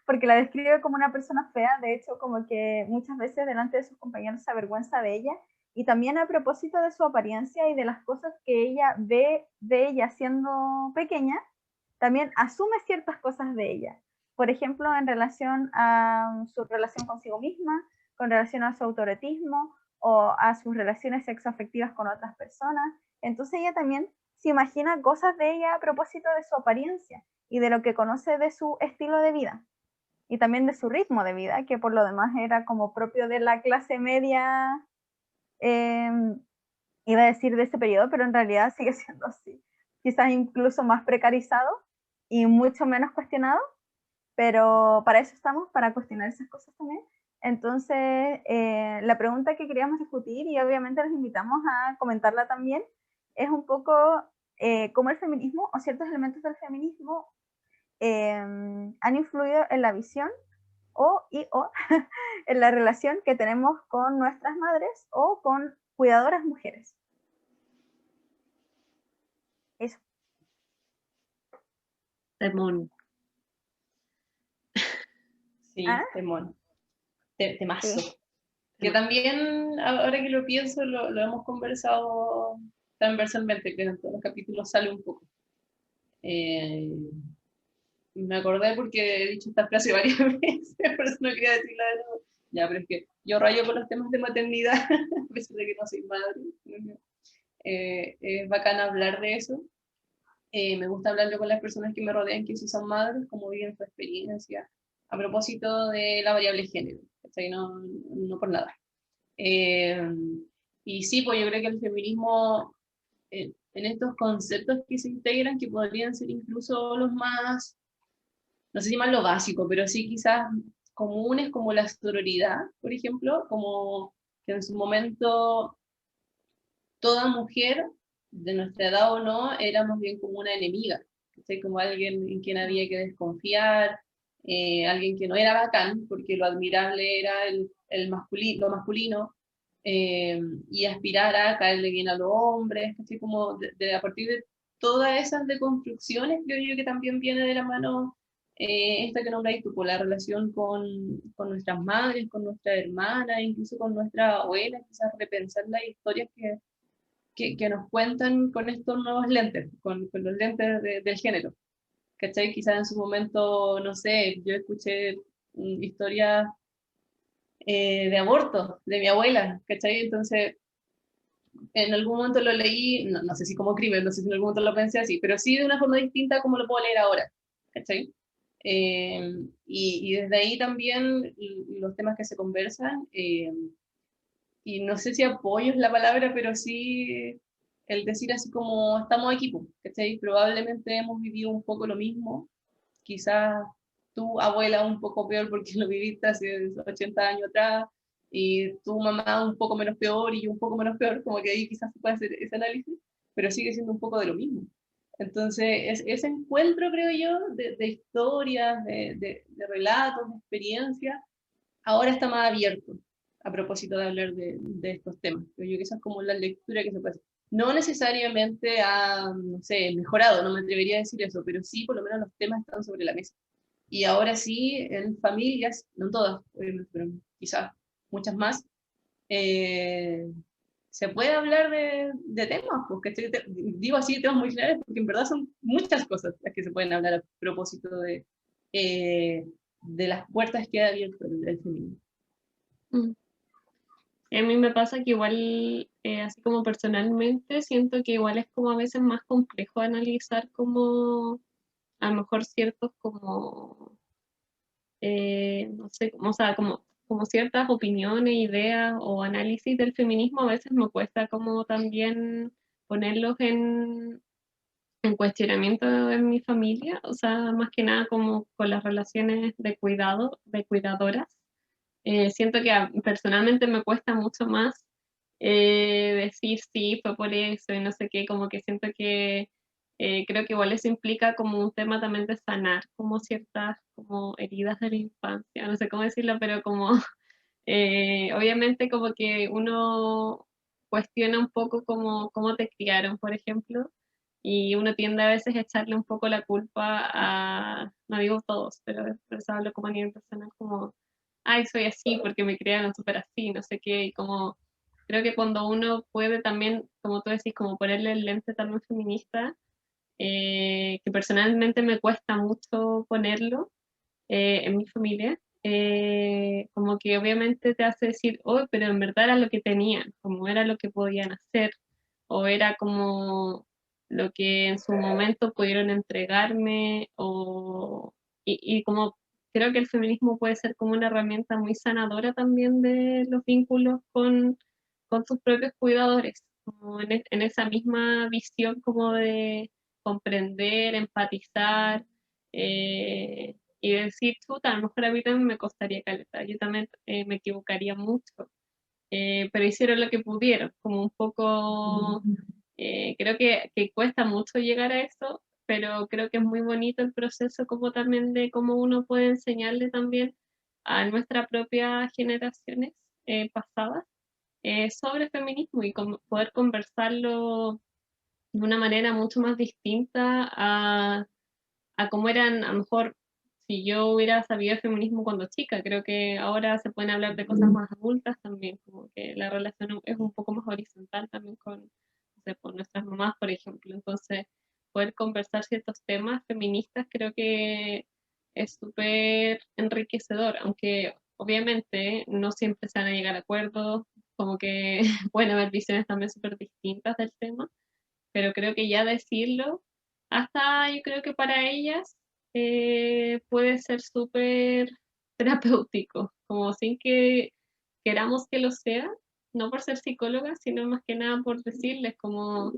porque la describe como una persona fea, de hecho como que muchas veces delante de sus compañeros se avergüenza de ella, y también a propósito de su apariencia y de las cosas que ella ve de ella siendo pequeña, también asume ciertas cosas de ella. Por ejemplo, en relación a su relación consigo misma, con relación a su autoretismo o a sus relaciones sexoafectivas con otras personas. Entonces ella también se imagina cosas de ella a propósito de su apariencia y de lo que conoce de su estilo de vida y también de su ritmo de vida, que por lo demás era como propio de la clase media, iba a decir de ese periodo, pero en realidad sigue siendo así. Quizás incluso más precarizado y mucho menos cuestionado, pero para eso estamos, para cuestionar esas cosas también. Entonces, la pregunta que queríamos discutir, y obviamente los invitamos a comentarla también, es un poco cómo el feminismo o ciertos elementos del feminismo han influido en la visión o en la relación que tenemos con nuestras madres o con cuidadoras mujeres. Eso. Temón. Sí, ¿Ah? temón. Temazo. Sí. Que también, ahora que lo pienso, lo hemos conversado transversalmente, que en todos los capítulos sale un poco. Me acordé porque he dicho esta frase varias veces, por eso no quería decirla de nuevo. Ya, pero es que yo rayo con los temas de maternidad, a pesar de que no soy madre. Es bacán hablar de eso. Me gusta hablarlo con las personas que me rodean, que sí son madres, como viven su experiencia, a propósito de la variable género, no, no por nada. Y sí, pues yo creo que el feminismo, en estos conceptos que se integran, que podrían ser incluso los más no sé si más lo básico, pero sí quizás comunes como la sororidad, por ejemplo, como que en su momento toda mujer, de nuestra edad o no, era más bien como una enemiga, ¿cachai? Como alguien en quien había que desconfiar, alguien que no era bacán, porque lo admirable era lo masculino, y aspirar a caerle bien a los hombres, ¿cachai? Como a partir de todas esas deconstrucciones, creo yo que también viene de la mano esta que nombráis tú, por la relación con nuestras madres, con nuestras hermanas, incluso con nuestra abuela, quizás repensar las historias que nos cuentan con estos nuevos lentes, con los lentes del género. ¿Cachai? Quizás en su momento, no sé, yo escuché historias de aborto de mi abuela, ¿cachai? Entonces, en algún momento lo leí, no, no sé si como crimen, no sé si en algún momento lo pensé así, pero sí de una forma distinta como lo puedo leer ahora, ¿cachai? Y desde ahí también los temas que se conversan, y no sé si apoyo es la palabra, pero sí el decir así como estamos aquí, pues, ¿cachai? Probablemente hemos vivido un poco lo mismo, quizás tu abuela un poco peor porque lo viviste hace 80 años atrás, y tu mamá un poco menos peor y yo un poco menos peor, como que ahí quizás se puede hacer ese análisis, pero sigue siendo un poco de lo mismo. Entonces, ese encuentro, creo yo, de historias, de relatos, de experiencias, ahora está más abierto a propósito de hablar de estos temas. Creo yo que esa es como la lectura que se puede hacer. No necesariamente ha, no sé, mejorado, no me atrevería a decir eso, pero sí, por lo menos los temas están sobre la mesa. Y ahora sí, en familias, no todas, obviamente, pero quizás muchas más, eh, se puede hablar de temas, porque digo así, temas muy generales, porque en verdad son muchas cosas las que se pueden hablar a propósito eh, de las puertas que ha abierto el feminismo. Mm. A mí me pasa que igual, así como personalmente, siento que igual es como a veces más complejo analizar como a lo mejor ciertos como, no sé, como, o sea, como ciertas opiniones, ideas o análisis del feminismo, a veces me cuesta como también ponerlos en cuestionamiento en mi familia, o sea, más que nada como con las relaciones de cuidado, de cuidadoras. Siento que personalmente me cuesta mucho más decir sí, fue por eso y no sé qué, como que siento que creo que igual eso implica como un tema también de sanar como ciertas como heridas de la infancia, no sé cómo decirlo, pero como obviamente como que uno cuestiona un poco como cómo te criaron, por ejemplo, y uno tiende a veces a echarle un poco la culpa a, no digo todos, pero por eso hablo como a nivel personal, como, ay, soy así porque me criaron súper así, no sé qué, y como creo que cuando uno puede también, como tú decís, como ponerle el lente también feminista, que personalmente me cuesta mucho ponerlo en mi familia, como que obviamente te hace decir, oh, pero en verdad era lo que tenían, como era lo que podían hacer, o era como lo que en su momento pudieron entregarme, y como creo que el feminismo puede ser como una herramienta muy sanadora también de los vínculos con tus propios cuidadores, como en esa misma visión como de comprender, empatizar, y decir, chuta, a lo mejor a mí también me costaría caleta, yo también me equivocaría mucho, pero hicieron lo que pudieron, como un poco, creo que cuesta mucho llegar a eso, pero creo que es muy bonito el proceso como también de cómo uno puede enseñarle también a nuestras propias generaciones pasadas sobre feminismo y poder conversarlo de una manera mucho más distinta a cómo eran, a lo mejor, si yo hubiera sabido el feminismo cuando chica. Creo que ahora se pueden hablar de cosas más adultas también, como que la relación es un poco más horizontal también con, no sé, con nuestras mamás, por ejemplo. Entonces, poder conversar ciertos temas feministas creo que es súper enriquecedor, aunque obviamente no siempre se van a llegar a acuerdos, como que pueden haber visiones también súper distintas del tema, pero creo que ya decirlo, hasta yo creo que para ellas puede ser súper terapéutico, como sin que queramos que lo sea, no por ser psicólogas, sino más que nada por decirles como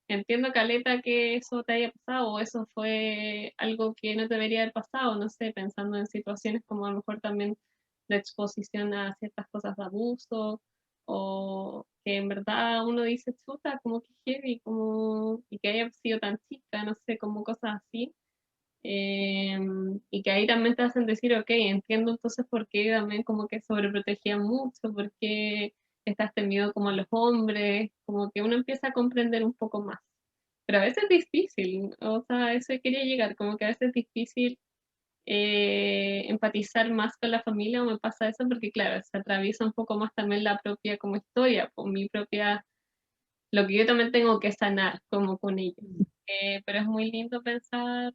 entiendo, Caleta, que eso te haya pasado, o eso fue algo que no te debería haber pasado, no sé, pensando en situaciones como a lo mejor también de exposición a ciertas cosas de abuso, o que en verdad uno dice, chuta, como que heavy, como, y que haya sido tan chica, no sé, como cosas así. Y que ahí también te hacen decir, ok, entiendo entonces por qué también como que sobreprotegían mucho, por qué estás temido como a los hombres, como que uno empieza a comprender un poco más. Pero a veces es difícil, o sea, a eso quería llegar, como que a veces es difícil empatizar más con la familia, o me pasa eso porque claro, se atraviesa un poco más también la propia como historia, con mi propia, lo que yo también tengo que sanar como con ellos. Pero es muy lindo pensar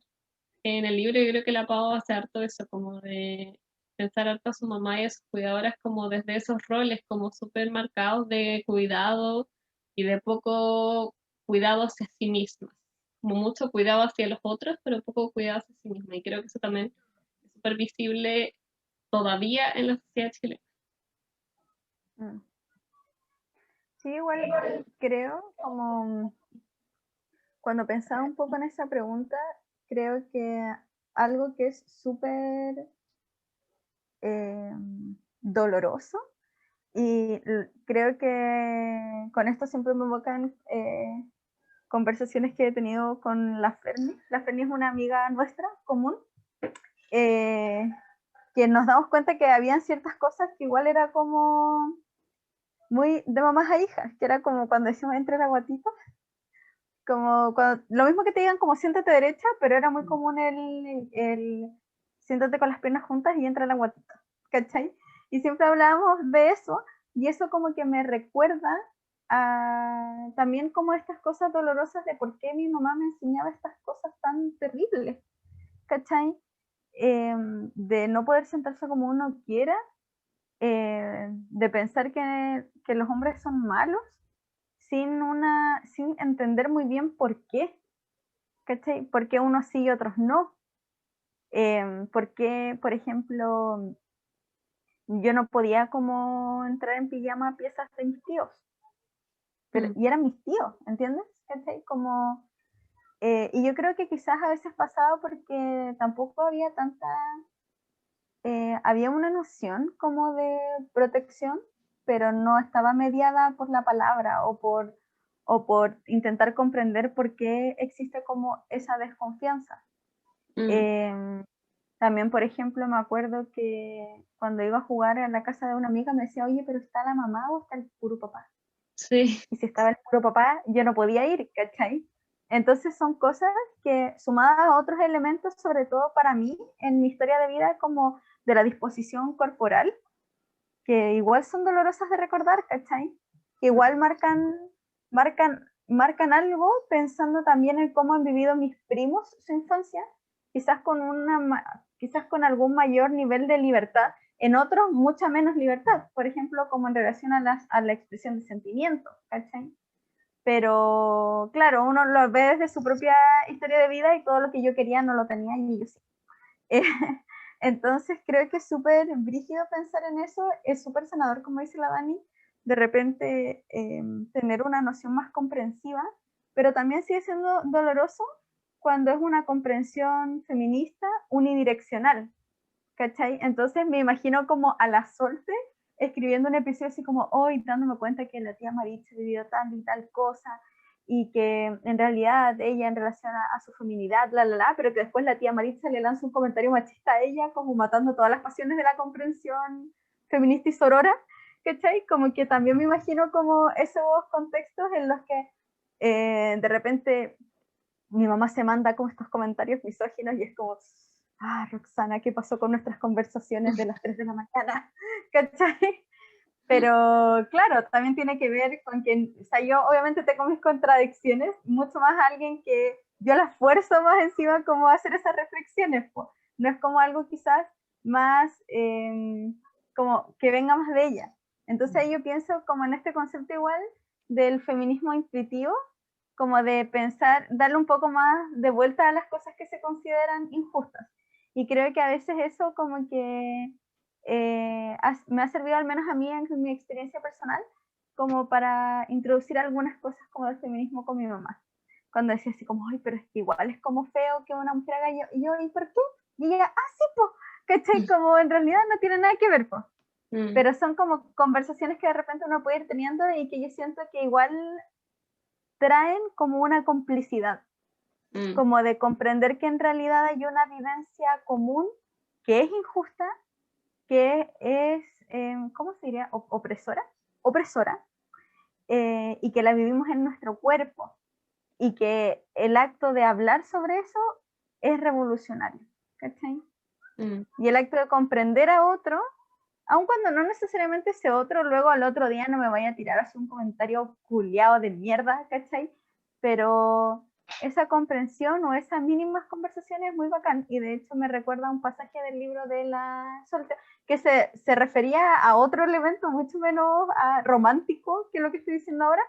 en el libro. Yo creo que la Pau hace harto eso, como de pensar harto a su mamá y a sus cuidadoras como desde esos roles como súper marcados de cuidado y de poco cuidado hacia sí mismas, como mucho cuidado hacia los otros, pero poco cuidado hacia sí misma. Y creo que eso también es súper visible todavía en la sociedad chilena. Mm. Sí, igual creo, como cuando pensaba un poco en esa pregunta, creo que algo que es súper doloroso, y creo que con esto siempre me evocan conversaciones que he tenido con la Ferni. La Ferni es una amiga nuestra común, eh, que nos damos cuenta que habían ciertas cosas que igual era como muy de mamás a hijas, que era como cuando decimos entre la guatita, como cuando, lo mismo que te digan como siéntate derecha, pero era muy común el siéntate con las piernas juntas y entra la guatita, ¿cachai? Y siempre hablábamos de eso, y eso como que me recuerda a también como estas cosas dolorosas de por qué mi mamá me enseñaba estas cosas tan terribles, ¿cachai? De no poder sentarse como uno quiera, de pensar que los hombres son malos sin entender muy bien por qué, ¿cachai? ¿Por qué unos sí y otros no? ¿Por qué, por ejemplo, yo no podía como entrar en pijama a piezas de mis tíos? Pero, y eran mis tíos, ¿entiendes? ¿Cachai? Como, y yo creo que quizás a veces pasaba porque tampoco había tanta, había una noción como de protección, pero no estaba mediada por la palabra o por intentar comprender por qué existe como esa desconfianza. También, por ejemplo, me acuerdo que cuando iba a jugar a la casa de una amiga me decía, oye, pero ¿está la mamá o está el puro papá? Sí. Y si estaba el puro papá, yo no podía ir, ¿cachai? Entonces son cosas que, sumadas a otros elementos, sobre todo para mí, en mi historia de vida, como de la disposición corporal, que igual son dolorosas de recordar, ¿cachai? Que igual marcan algo, pensando también en cómo han vivido mis primos su infancia, quizás con algún mayor nivel de libertad, en otros mucha menos libertad, por ejemplo, como en relación a la expresión de sentimientos, ¿cachai? Pero claro, uno lo ve desde su propia historia de vida y todo lo que yo quería no lo tenía y ellos sí. Entonces creo que es súper brígido pensar en eso, es súper sanador, como dice la Dani, de repente tener una noción más comprensiva, pero también sigue siendo doloroso cuando es una comprensión feminista unidireccional, ¿cachai? Entonces me imagino como a la Solte escribiendo un episodio así como hoy, dándome cuenta que la tía Maritza vivió tal y tal cosa, y que en realidad ella en relación a su feminidad, pero que después la tía Maritza le lanza un comentario machista a ella, como matando todas las pasiones de la comprensión feminista y sorora, ¿cachai? Como que también me imagino como esos contextos en los que de repente mi mamá se manda como estos comentarios misóginos y es como, Roxana, ¿qué pasó con nuestras conversaciones de las 3 de la mañana? ¿Cachai? Pero claro, también tiene que ver con que, o sea, yo obviamente tengo mis contradicciones, mucho más alguien que yo la esfuerzo más encima como hacer esas reflexiones, pues. No es como algo quizás más, como que venga más de ella. Entonces ahí yo pienso como en este concepto igual del feminismo intuitivo, como de pensar, darle un poco más de vuelta a las cosas que se consideran injustas. Y creo que a veces eso como que me ha servido, al menos a mí en mi experiencia personal, como para introducir algunas cosas como del feminismo con mi mamá. cuando decía así como, ay, pero es que igual es como feo que una mujer haga yo, ¿y por qué? Y ella, sí, pues, ¿cachai? Como en realidad no tiene nada que ver, pues. Pero son como conversaciones que de repente uno puede ir teniendo y que yo siento que igual traen como una complicidad, como de comprender que en realidad hay una vivencia común que es injusta, que es, ¿cómo se diría? Opresora, y que la vivimos en nuestro cuerpo, y que el acto de hablar sobre eso es revolucionario, ¿cachai? Y el acto de comprender a otro, aun cuando no necesariamente ese otro luego al otro día no me vaya a tirar así un comentario culiado de mierda, ¿cachai? Pero esa comprensión o esas mínimas conversaciones es muy bacán, y de hecho me recuerda a un pasaje del libro de la soltera que se refería a otro elemento mucho menos romántico que lo que estoy diciendo ahora,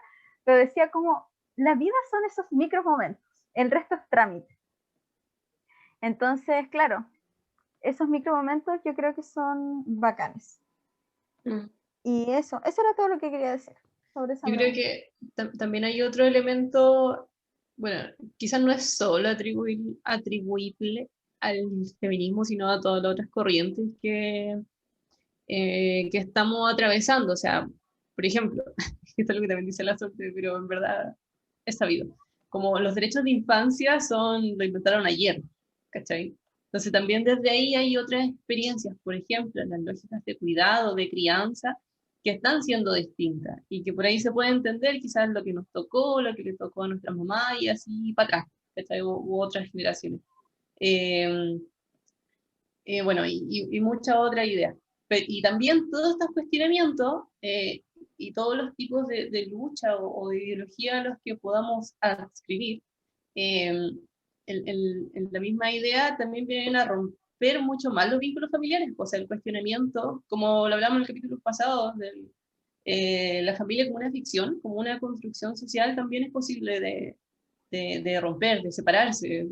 pero decía como, la vida son esos micro momentos, el resto es trámite. Entonces, claro, esos micro momentos yo creo que son bacanes. Y eso era todo lo que quería decir sobre esa Yo pregunta. creo que también hay otro elemento, bueno, quizás no es solo atribuible al feminismo, sino a todas las otras corrientes que estamos atravesando. O sea, por ejemplo, esto es lo que también dice la suerte, pero en verdad es sabido. Como los derechos de infancia lo inventaron ayer, ¿cachai? Entonces también desde ahí hay otras experiencias, por ejemplo, las lógicas de cuidado, de crianza, que están siendo distintas y que por ahí se puede entender quizás lo que nos tocó, lo que le tocó a nuestras mamás y así para atrás, ¿cachai? U otras generaciones. Eh, bueno, y muchas otras ideas. Y también todos estos cuestionamientos y todos los tipos de lucha o de ideología a los que podamos adscribir, en la misma idea también vienen a romper mucho más los vínculos familiares, o sea, el cuestionamiento, como lo hablamos en el capítulo pasado, la familia como una ficción, como una construcción social, también es posible de romper, de separarse,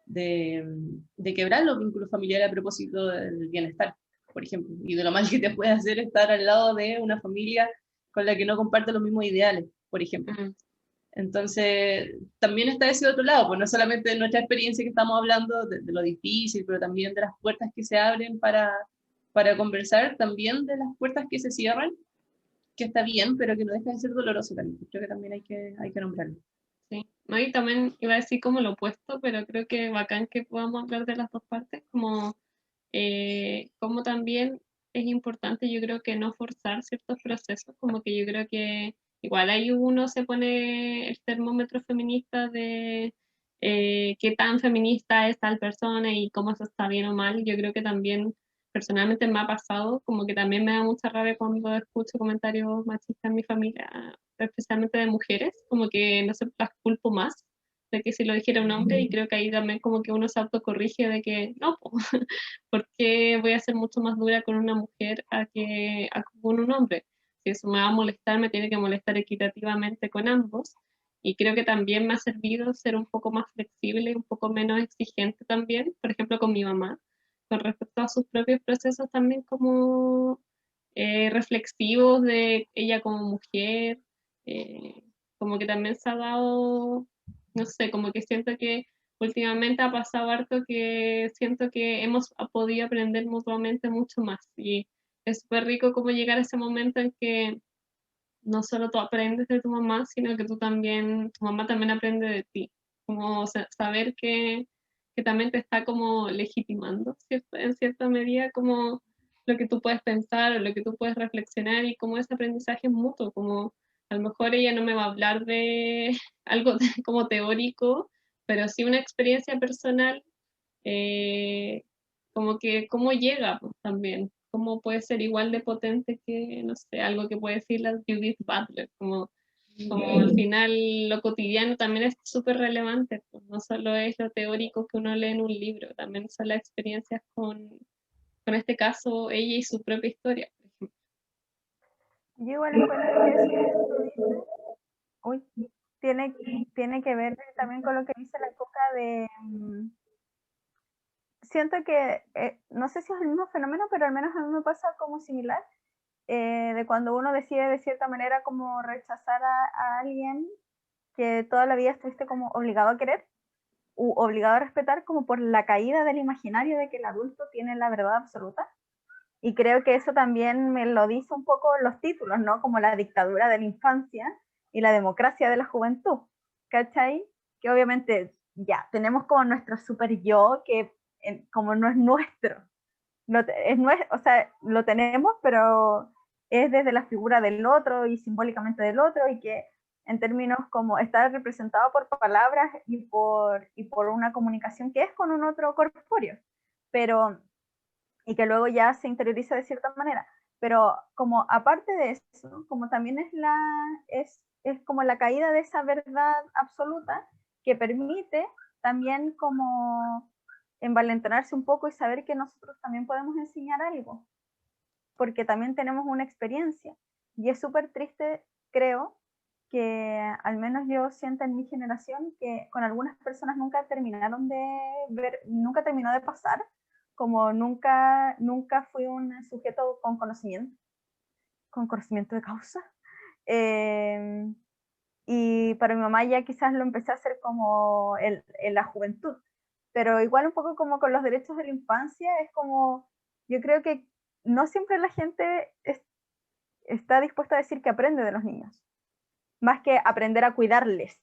de quebrar los vínculos familiares a propósito del bienestar, por ejemplo, y de lo mal que te puede hacer estar al lado de una familia con la que no comparte los mismos ideales, por ejemplo. Entonces, también está ese otro lado, pues no solamente de nuestra experiencia que estamos hablando, de lo difícil, pero también de las puertas que se abren para conversar, también de las puertas que se cierran, que está bien, pero que no deja de ser doloroso también. Creo que también hay que nombrarlo. Sí, no, y también iba a decir como lo opuesto, pero creo que bacán que podamos hablar de las dos partes, como también es importante, yo creo que no forzar ciertos procesos, como que yo creo que igual ahí uno se pone el termómetro feminista de qué tan feminista es tal persona y cómo eso está bien o mal. Yo creo que también personalmente me ha pasado, como que también me da mucha rabia cuando escucho comentarios machistas en mi familia, especialmente de mujeres, como que no se las culpo más de que si lo dijera un hombre, y creo que ahí también como que uno se autocorrige de que no, ¿por qué voy a ser mucho más dura con una mujer a con un hombre? Si eso me va a molestar, me tiene que molestar equitativamente con ambos. Y creo que también me ha servido ser un poco más flexible, un poco menos exigente también, por ejemplo, con mi mamá, con respecto a sus propios procesos también como reflexivos de ella como mujer, como que también se ha dado, no sé, como que siento que últimamente ha pasado harto que siento que hemos podido aprender mutuamente mucho más, y es súper rico como llegar a ese momento en que no solo tú aprendes de tu mamá, sino que tu mamá también aprende de ti, como saber que también te está como legitimando, ¿cierto? En cierta medida, como lo que tú puedes pensar o lo que tú puedes reflexionar, y como ese aprendizaje es mutuo, como a lo mejor ella no me va a hablar de algo como teórico, pero sí una experiencia personal, eh, como que cómo llega pues, también, cómo puede ser igual de potente que, no sé, algo que puede decir la Judith Butler, como al final lo cotidiano también es súper relevante, pues, no solo es lo teórico que uno lee en un libro, también son las experiencias con este caso, ella y su propia historia, por ejemplo. Yo igual encuentro que eso que tú dices, uy, tiene que ver también con lo que dice la Coca de... siento que, no sé si es el mismo fenómeno, pero al menos a mí me pasa como similar, de cuando uno decide de cierta manera como rechazar a alguien que toda la vida estuviste como obligado a querer u obligado a respetar, como por la caída del imaginario de que el adulto tiene la verdad absoluta. Y creo que eso también me lo dice un poco los títulos, ¿no? Como la dictadura de la infancia y la democracia de la juventud, ¿cachai? Que obviamente ya tenemos como nuestro super yo, que como no es nuestro, o sea, lo tenemos, pero es desde la figura del otro y simbólicamente del otro, y que en términos como estar representado por palabras y por una comunicación que es con un otro corpóreo, pero, y que luego ya se interioriza de cierta manera. Pero como aparte de eso, como también es como la caída de esa verdad absoluta que permite también como envalentonarse un poco y saber que nosotros también podemos enseñar algo, porque también tenemos una experiencia. Y es súper triste, creo, que al menos yo siento en mi generación que con algunas personas nunca terminaron de ver, nunca terminó de pasar, como nunca fui un sujeto con conocimiento de causa. Eh, y para mi mamá ya quizás lo empecé a hacer como en la juventud, pero igual un poco como con los derechos de la infancia, es como, yo creo que no siempre la gente está dispuesta a decir que aprende de los niños, más que aprender a cuidarles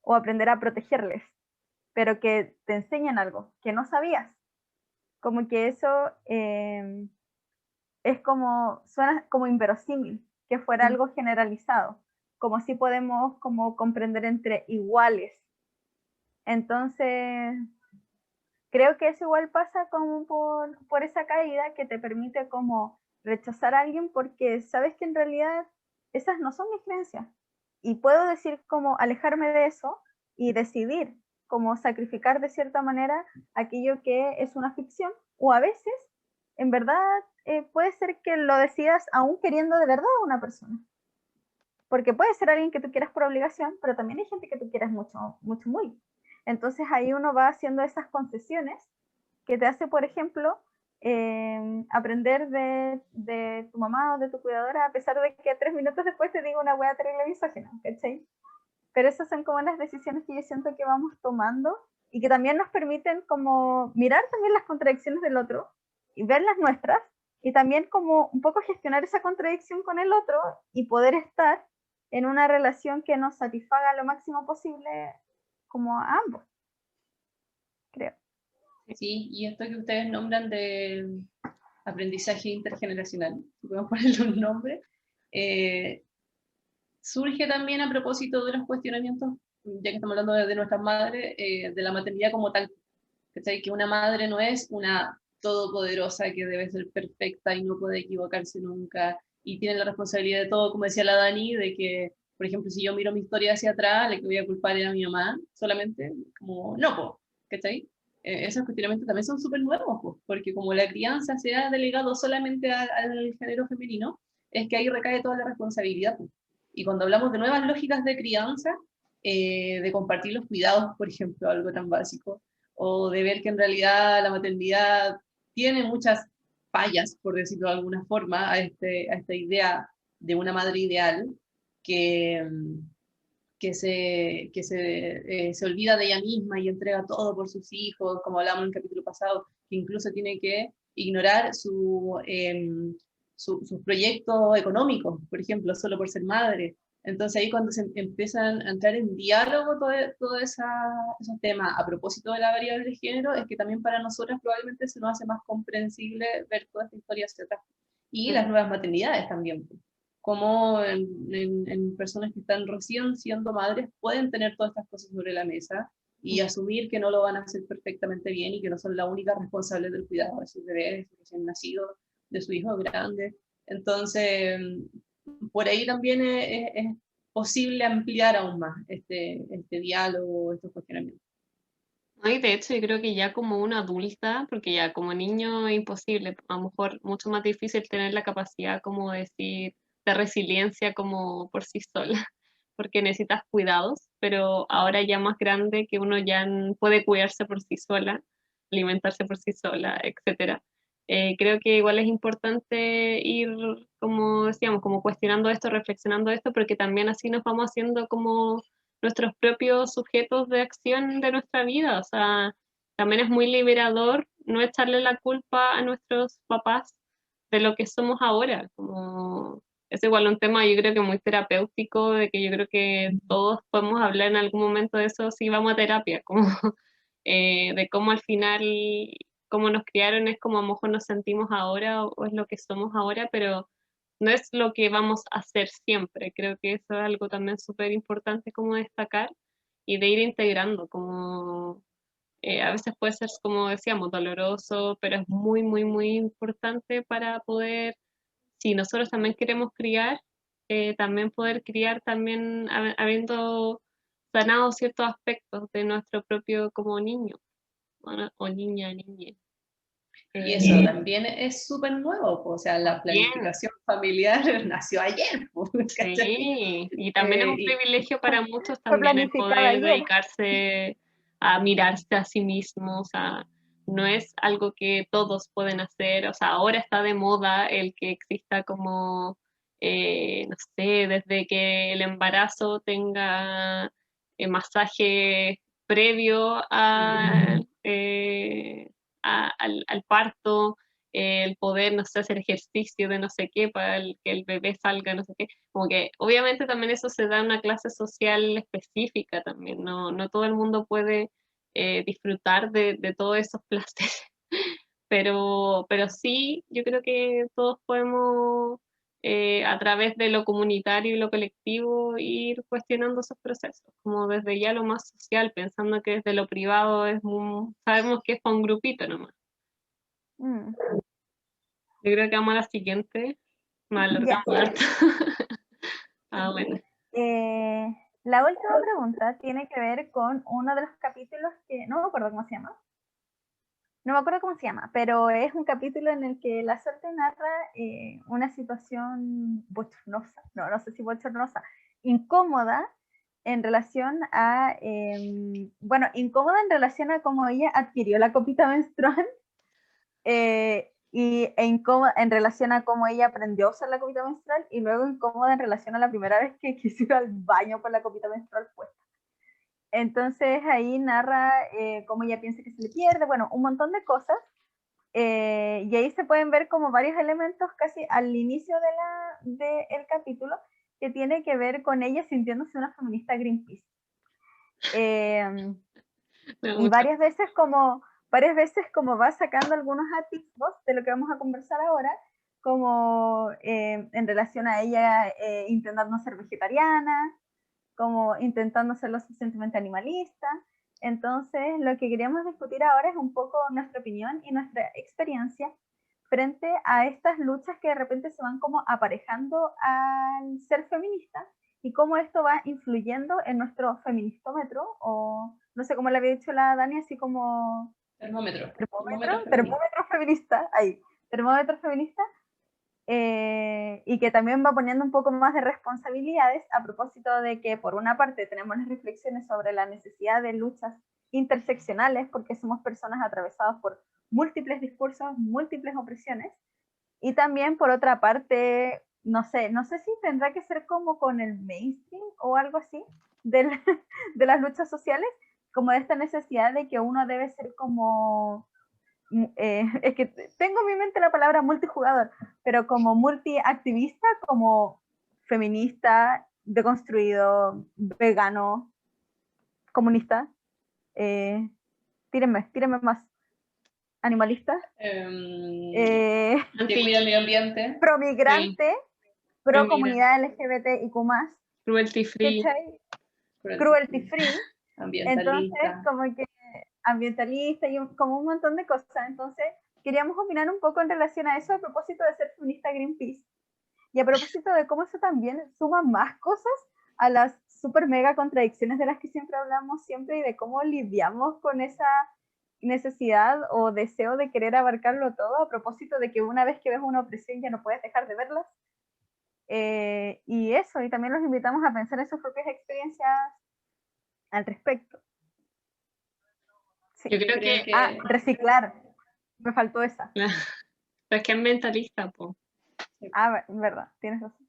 o aprender a protegerles, pero que te enseñan algo que no sabías, como que eso es como, suena como inverosímil, que fuera algo generalizado, como si podemos como comprender entre iguales. Entonces, creo que eso igual pasa como por esa caída que te permite como rechazar a alguien porque sabes que en realidad esas no son mis creencias. Y puedo decir como alejarme de eso y decidir como sacrificar de cierta manera aquello que es una ficción, o a veces, en verdad, puede ser que lo decidas aún queriendo de verdad a una persona. Porque puede ser alguien que tú quieras por obligación, pero también hay gente que tú quieras mucho, mucho, muy. Entonces ahí uno va haciendo esas concesiones que te hace, por ejemplo, aprender de tu mamá o de tu cuidadora, a pesar de que 3 minutos después te diga una wea terrible misógina, ¿cachai? Pero esas son como las decisiones que yo siento que vamos tomando y que también nos permiten como mirar también las contradicciones del otro y ver las nuestras, y también como un poco gestionar esa contradicción con el otro y poder estar en una relación que nos satisfaga lo máximo posible como a ambos, creo. Sí, y esto que ustedes nombran de aprendizaje intergeneracional, si podemos ponerle un nombre, surge también a propósito de los cuestionamientos, ya que estamos hablando de nuestras madres, de la maternidad como tal. ¿Cachai? Que una madre no es una todopoderosa que debe ser perfecta y no puede equivocarse nunca y tiene la responsabilidad de todo, como decía la Dani, de que, por ejemplo, si yo miro mi historia hacia atrás, la que voy a culpar era a mi mamá solamente, como no, po, ¿cachai? Esos cuestionamientos también son súper nuevos, po, porque como la crianza se ha delegado solamente al género femenino, es que ahí recae toda la responsabilidad, po. Y cuando hablamos de nuevas lógicas de crianza, de compartir los cuidados, por ejemplo, algo tan básico, o de ver que en realidad la maternidad tiene muchas fallas, por decirlo de alguna forma, a esta idea de una madre ideal que, se olvida de ella misma y entrega todo por sus hijos, como hablamos en el capítulo pasado, que incluso tiene que ignorar sus proyectos económicos, por ejemplo, solo por ser madre. Entonces ahí cuando se empiezan a entrar en diálogo todo esos temas a propósito de la variable de género, es que también para nosotras probablemente se nos hace más comprensible ver toda esta historia hacia atrás. Y las nuevas maternidades también, como en personas que están recién siendo madres pueden tener todas estas cosas sobre la mesa y asumir que no lo van a hacer perfectamente bien y que no son la única responsable del cuidado de sus bebés recién nacidos, de su hijo grande. Entonces, por ahí también es posible ampliar aún más este diálogo, estos cuestionamientos. No, y de hecho, yo creo que ya como una adulta, porque ya como niño es imposible, a lo mejor mucho más difícil tener la capacidad, como decir, de resiliencia como por sí sola, porque necesitas cuidados, pero ahora ya más grande que uno ya puede cuidarse por sí sola, alimentarse por sí sola, etcétera. Creo que igual es importante ir, como decíamos, como cuestionando esto, reflexionando esto, porque también así nos vamos haciendo como nuestros propios sujetos de acción de nuestra vida. O sea, también es muy liberador no echarle la culpa a nuestros papás de lo que somos ahora. Como, es igual un tema, yo creo que muy terapéutico, de que yo creo que todos podemos hablar en algún momento de eso si vamos a terapia, como de cómo al final, cómo nos criaron es como a lo mejor nos sentimos ahora o es lo que somos ahora, pero no es lo que vamos a hacer siempre. Creo que eso es algo también súper importante como destacar y de ir integrando, como a veces puede ser, como decíamos, doloroso, pero es muy, muy, muy importante para poder, si nosotros también queremos criar, también poder criar también habiendo sanado ciertos aspectos de nuestro propio como niño, o niña, niñe. Y eso también es súper nuevo, po. O sea, la Bien, planificación familiar nació ayer, po, ¿cachai? sí, y también es un Y privilegio para muchos Fue también el planificada poder ayer. dedicarse a mirarse a sí mismos, o sea, no es algo que todos pueden hacer, o sea, ahora está de moda el que exista como, no sé, desde que el embarazo tenga masaje previo al parto, el poder, no sé, hacer ejercicio de no sé qué para que el bebé salga, no sé qué. Como que obviamente también eso se da en una clase social específica también, no todo el mundo puede disfrutar de todos esos placeres, pero sí, yo creo que todos podemos, a través de lo comunitario y lo colectivo, ir cuestionando esos procesos, como desde ya lo más social, pensando que desde lo privado sabemos que es para un grupito nomás. Mm. Yo creo que vamos a la siguiente. Me Ya. alargamos harto. Bueno. Eh, la última pregunta tiene que ver con uno de los capítulos que no me acuerdo cómo se llama. No me acuerdo cómo se llama, pero es un capítulo en el que la suerte narra una situación bochornosa, no sé si bochornosa, incómoda en relación a, incómoda en relación a cómo ella adquirió la copita menstrual e incómoda en relación a cómo ella aprendió a usar la copita menstrual y luego incómoda en relación a la primera vez que quiso ir al baño con la copita menstrual puesta. Entonces ahí narra cómo ella piensa que se le pierde, bueno, un montón de cosas. Y ahí se pueden ver como varios elementos casi al inicio del capítulo que tiene que ver con ella sintiéndose una feminista Greenpeace. Y varias veces como va sacando algunos atisbos de lo que vamos a conversar ahora, como en relación a ella intentando ser vegetariana, como intentando ser lo suficientemente animalista. Entonces, lo que queríamos discutir ahora es un poco nuestra opinión y nuestra experiencia frente a estas luchas que de repente se van como aparejando al ser feminista y cómo esto va influyendo en nuestro feministómetro, o no sé cómo le había dicho la Dani, así como termómetro feminista, termómetro feminista, y que también va poniendo un poco más de responsabilidades a propósito de que por una parte tenemos las reflexiones sobre la necesidad de luchas interseccionales porque somos personas atravesadas por múltiples discursos, múltiples opresiones, y también por otra parte, no sé si tendrá que ser como con el mainstream o algo así de las luchas sociales, como de esta necesidad de que uno debe ser como es que tengo en mi mente la palabra multijugador, pero como multiactivista, como feminista, deconstruido, vegano, comunista, tírenme más, animalista, que cuida el medio ambiente. pro migrante, Sí. pro comunidad LGBTIQ+, Cruelty free. Cruelty free, entonces Ambientalista. como que ambientalista y como un montón de cosas. Entonces queríamos opinar un poco en relación a eso a propósito de ser feminista Greenpeace y a propósito de cómo eso también suma más cosas a las super mega contradicciones de las que siempre hablamos siempre y de cómo lidiamos con esa necesidad o deseo de querer abarcarlo todo a propósito de que una vez que ves una opresión ya no puedes dejar de verlas. Y eso, y también los invitamos a pensar en sus propias experiencias al respecto. Sí. Yo creo que... reciclar. Me faltó esa. Es que es mentalista, po. Verdad, tienes razón.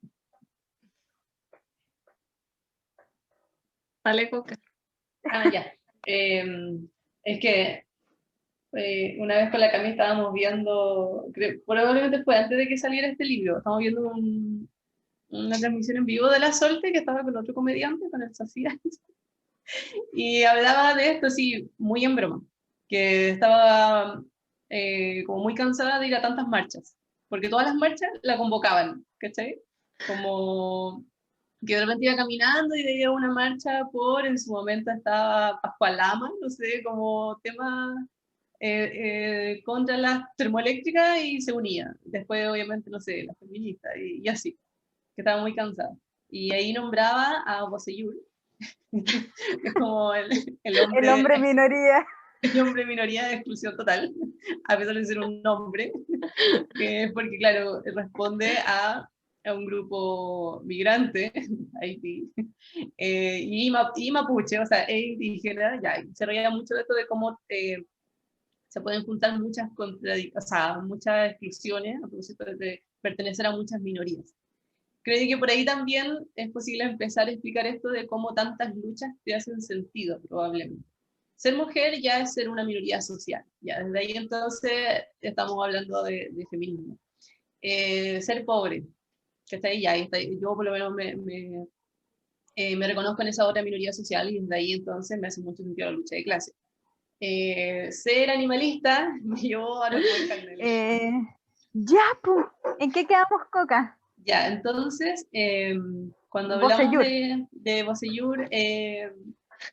Dale, Coca. Ah, ya. Es que una vez con la Cami estábamos viendo, probablemente fue antes de que saliera este libro, estábamos viendo una transmisión en vivo de La Solte que estaba con otro comediante, con el Socias, y hablaba de esto, sí, muy en broma, que estaba como muy cansada de ir a tantas marchas, porque todas las marchas la convocaban, ¿cachai? Como que de repente iba caminando y veía una marcha en su momento estaba Pascual Lama, no sé, como tema contra las termoeléctricas y se unía. Después, obviamente, no sé, las feministas y así, que estaba muy cansada. Y ahí nombraba a Bosellur, es como el El hombre hombre, minoría. el hombre minoría de exclusión total, a pesar de ser un hombre, que es porque, claro, responde a un grupo migrante, Haití, y mapuche, o sea, es indígena, ya, y se reía mucho de esto de cómo se pueden juntar muchas o sea, muchas exclusiones a propósito de pertenecer a muchas minorías. Creo que por ahí también es posible empezar a explicar esto de cómo tantas luchas te hacen sentido, probablemente. Ser mujer ya es ser una minoría social, ya desde ahí entonces estamos hablando de feminismo. Ser pobre, que está ahí ya, yo por lo menos me reconozco en esa otra minoría social y desde ahí entonces me hace mucho sentido la lucha de clase. Ser animalista me llevó a no comer carne. Ya, pues. ¿En qué quedamos, Coca? Ya, entonces, cuando hablamos Bocellur. de Bosellur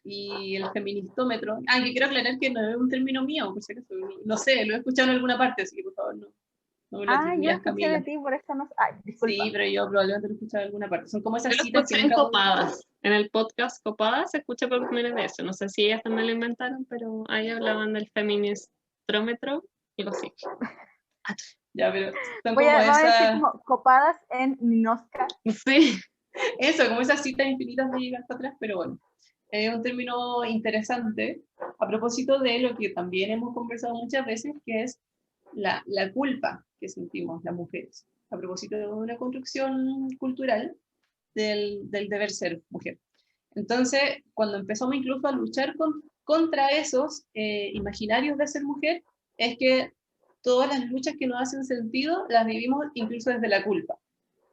y el feministómetro, que quiero aclarar que no es un término mío, por si acaso, no sé, lo he escuchado en alguna parte, así que por favor no me lo Yo lo atribuyas, escuché de Camila. ti, por eso no. Ay, disculpa. Sí, pero yo probablemente lo he escuchado en alguna parte. Son como Yo esas lo citas que escuché en nunca voy. Copadas. En el podcast Copadas se escucha por primera vez. No sé si ellas también lo inventaron, pero ahí hablaban del feministrómetro y lo sí. Ya, pero son como Vamos a decir esas, como copadas en Minosca. Sí. eso, como esas citas infinitas de llegar para atrás, pero bueno. Es un término interesante a propósito de lo que también hemos conversado muchas veces, que es la culpa que sentimos las mujeres, a propósito de una construcción cultural del deber ser mujer. Entonces, cuando empezamos incluso a luchar contra esos imaginarios de ser mujer, es que todas las luchas que nos hacen sentido las vivimos incluso desde la culpa.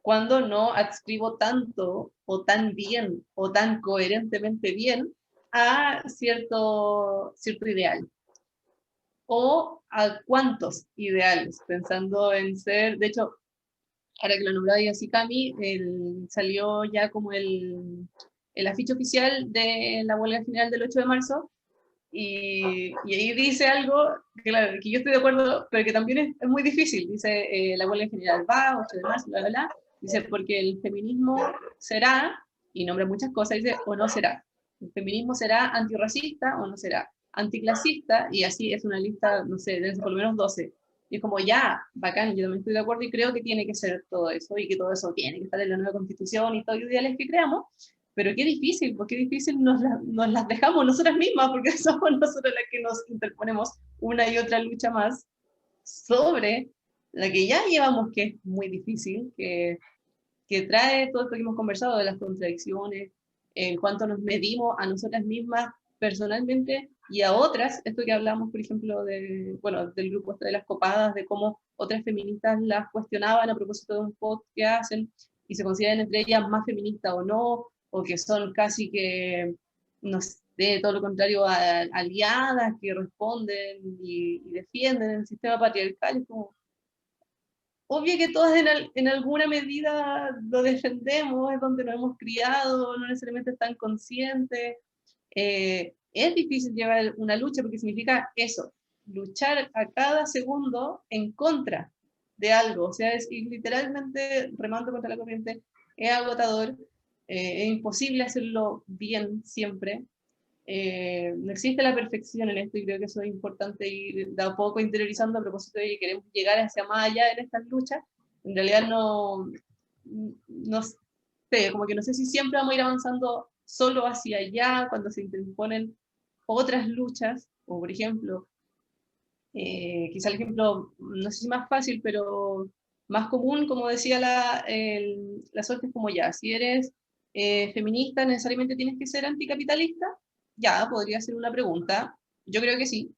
Cuando no adscribo tanto o tan bien o tan coherentemente bien a cierto ideal o a cuántos ideales, pensando en ser, de hecho, ahora que lo nombraba así Cami, salió ya como el afiche oficial de la huelga general del 8 de marzo, y ahí dice algo que, claro, que yo estoy de acuerdo, pero que también es muy difícil. Dice, la huelga general va, 8 de marzo, bla, bla, bla. Dice, porque el feminismo será, y nombra muchas cosas, dice, o no será. El feminismo será antirracista o no será. Anticlasista, y así es una lista, no sé, de por lo menos 12. Y es como, ya, bacán, yo también estoy de acuerdo y creo que tiene que ser todo eso, y que todo eso tiene que estar en la nueva constitución y todos los ideales que creamos, pero qué difícil, porque qué difícil nos las dejamos nosotras mismas, porque somos nosotras las que nos interponemos una y otra lucha más sobre la que ya llevamos, que es muy difícil, que trae todo esto que hemos conversado de las contradicciones, en cuanto nos medimos a nosotras mismas personalmente y a otras, esto que hablamos, por ejemplo, bueno, del grupo este de las copadas, de cómo otras feministas las cuestionaban a propósito de un post que hacen y se consideran entre ellas más feministas o no, o que son casi que, no sé, todo lo contrario, aliadas que responden y defienden el sistema patriarcal. Es como, obvio que todas en alguna medida lo defendemos, es donde nos hemos criado, no necesariamente están conscientes. Es difícil llevar una lucha porque significa eso, luchar a cada segundo en contra de algo, o sea, es ir literalmente remando contra la corriente, es agotador, es imposible hacerlo bien siempre. No existe la perfección en esto y creo que eso es importante ir de a poco interiorizando a propósito de que queremos llegar hacia más allá en estas luchas. En realidad no sé, como que no sé si siempre vamos a ir avanzando solo hacia allá cuando se interponen otras luchas, o por ejemplo, quizá el ejemplo, no sé si más fácil, pero más común, como decía la suerte, es como ya, si eres feminista necesariamente tienes que ser anticapitalista? Ya, podría ser una pregunta. Yo creo que sí.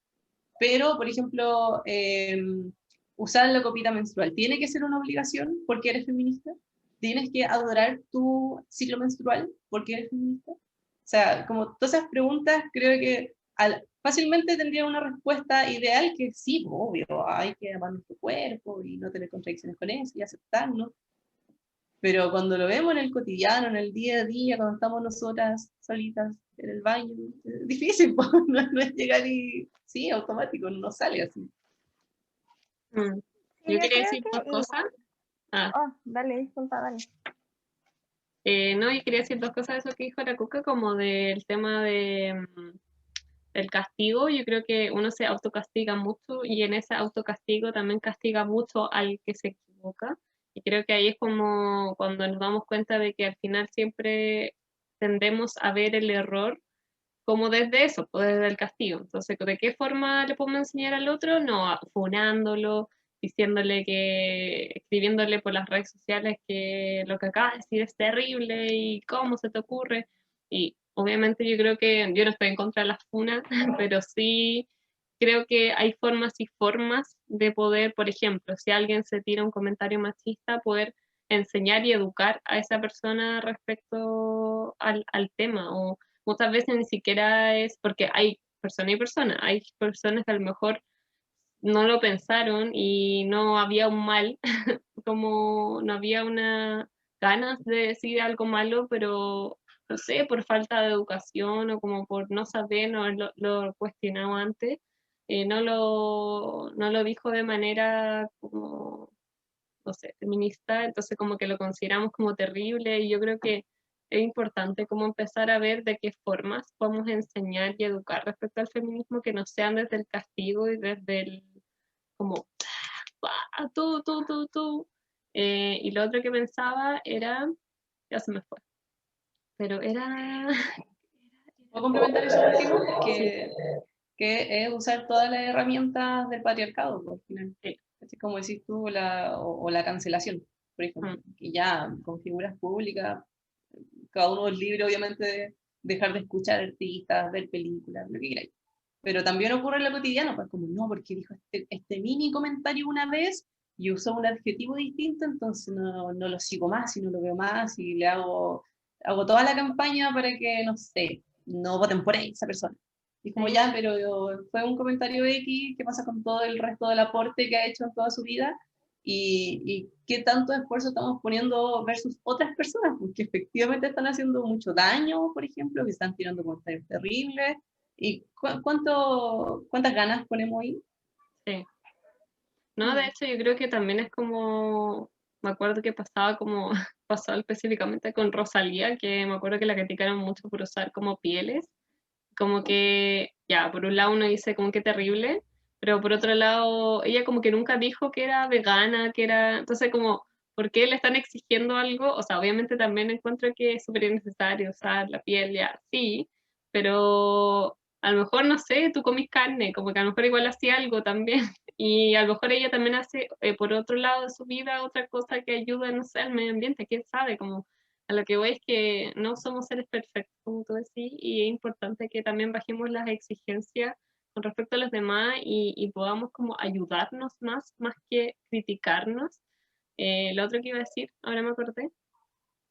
Pero, por ejemplo, usar la copita menstrual, ¿tiene que ser una obligación porque eres feminista? ¿Tienes que adorar tu ciclo menstrual porque eres feminista? O sea, como todas esas preguntas, creo que fácilmente tendría una respuesta ideal que sí, obvio, hay que amar nuestro cuerpo y no tener contradicciones con eso y aceptarlo. Pero cuando lo vemos en el cotidiano, en el día a día, cuando estamos nosotras solitas en el baño, es difícil, no es llegar y, sí, automático, no sale así. Mm. Sí, Yo yo quería creo decir dos que cosas. igual. Ah, Oh, dale, disculpa, dale. no, y quería decir dos cosas de eso que dijo la Cuca, como del tema del castigo. Yo creo que uno se autocastiga mucho y en ese autocastigo también castiga mucho al que se equivoca. Y creo que ahí es como cuando nos damos cuenta de que al final siempre tendemos a ver el error como desde eso, pues desde el castigo. Entonces, ¿de qué forma le podemos enseñar al otro? No, funándolo, diciéndole que, escribiéndole por las redes sociales que lo que acabas de decir es terrible y cómo se te ocurre. Y obviamente yo creo que yo no estoy en contra de las funas, pero sí creo que hay formas y formas de poder, por ejemplo, si alguien se tira un comentario machista, poder enseñar y educar a esa persona respecto al tema. O muchas veces ni siquiera es porque hay persona y persona, hay personas que a lo mejor no lo pensaron y no había un mal, como no había una ganas de decir algo malo, pero no sé, por falta de educación o como por no saber, no lo cuestionado antes, no lo dijo de manera como, no sé, feminista, entonces como que lo consideramos como terrible y yo creo que es importante como empezar a ver de qué formas podemos enseñar y educar respecto al feminismo que no sean desde el castigo y desde el como tú. Y lo otro que pensaba era, ya se me fue, pero era... ¿Puedo complementar eso último? Sí, Que es usar todas las herramientas del patriarcado, pues, al final. sí. Así como decís tú, o la cancelación, por ejemplo, Mm, que ya con figuras públicas, cada uno es libre, obviamente, de dejar de escuchar artistas, ver películas, lo que queráis. Pero también ocurre en lo cotidiano, pues como no, porque dijo este mini comentario una vez y usó un adjetivo distinto, entonces no lo sigo más y no lo veo más y hago toda la campaña para que, no sé, no voten por esa persona. Y como sí. ya, pero fue un comentario X, ¿qué pasa con todo el resto del aporte que ha hecho en toda su vida? Y qué tanto esfuerzo estamos poniendo versus otras personas, porque efectivamente están haciendo mucho daño, por ejemplo, que están tirando comentarios terribles. ¿Y cuántas ganas ponemos ahí? Sí. No, de Mm. hecho yo creo que también es como, me acuerdo que pasaba como, pasó específicamente con Rosalía, que me acuerdo que la criticaron mucho por usar como pieles, como que, ya, por un lado uno dice como que terrible, pero por otro lado ella como que nunca dijo que era vegana, que era, entonces como, ¿por qué le están exigiendo algo? O sea, obviamente también encuentro que es súper necesario usar la piel, ya, sí, pero a lo mejor, no sé, tú comís carne, como que a lo mejor igual hacía algo también, y a lo mejor ella también hace, por otro lado de su vida, otra cosa que ayuda, no sé, al medio ambiente, quién sabe, como a lo que voy es que no somos seres perfectos, como tú decís, y es importante que también bajemos las exigencias con respecto a los demás y podamos como ayudarnos más que criticarnos. Lo otro que iba a decir, ahora me acordé,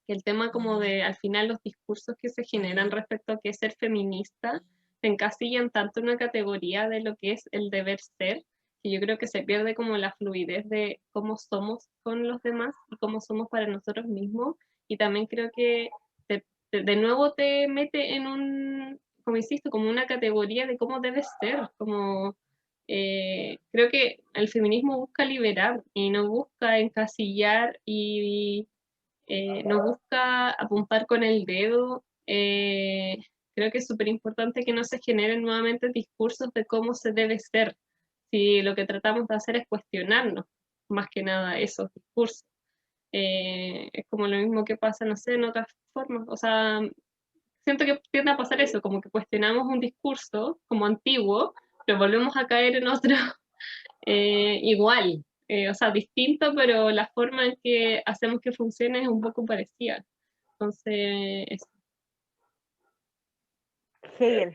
que el tema como de al final los discursos que se generan respecto a que ser feminista se encasillan tanto en una categoría de lo que es el deber ser, que yo creo que se pierde como la fluidez de cómo somos con los demás y cómo somos para nosotros mismos. Y también creo que de nuevo te mete en un, como insisto, como una categoría de cómo debes ser, como creo que el feminismo busca liberar y no busca encasillar y no busca apuntar con el dedo. Creo que es súper importante que no se generen nuevamente discursos de cómo se debe ser, si lo que tratamos de hacer es cuestionarnos, más que nada esos discursos. Es como lo mismo que pasa, no sé, en otras formas. O sea, siento que tiende a pasar eso, como que cuestionamos un discurso como antiguo, pero volvemos a caer en otro igual, o sea, distinto, pero la forma en que hacemos que funcione es un poco parecida. Entonces, eso. Hegel.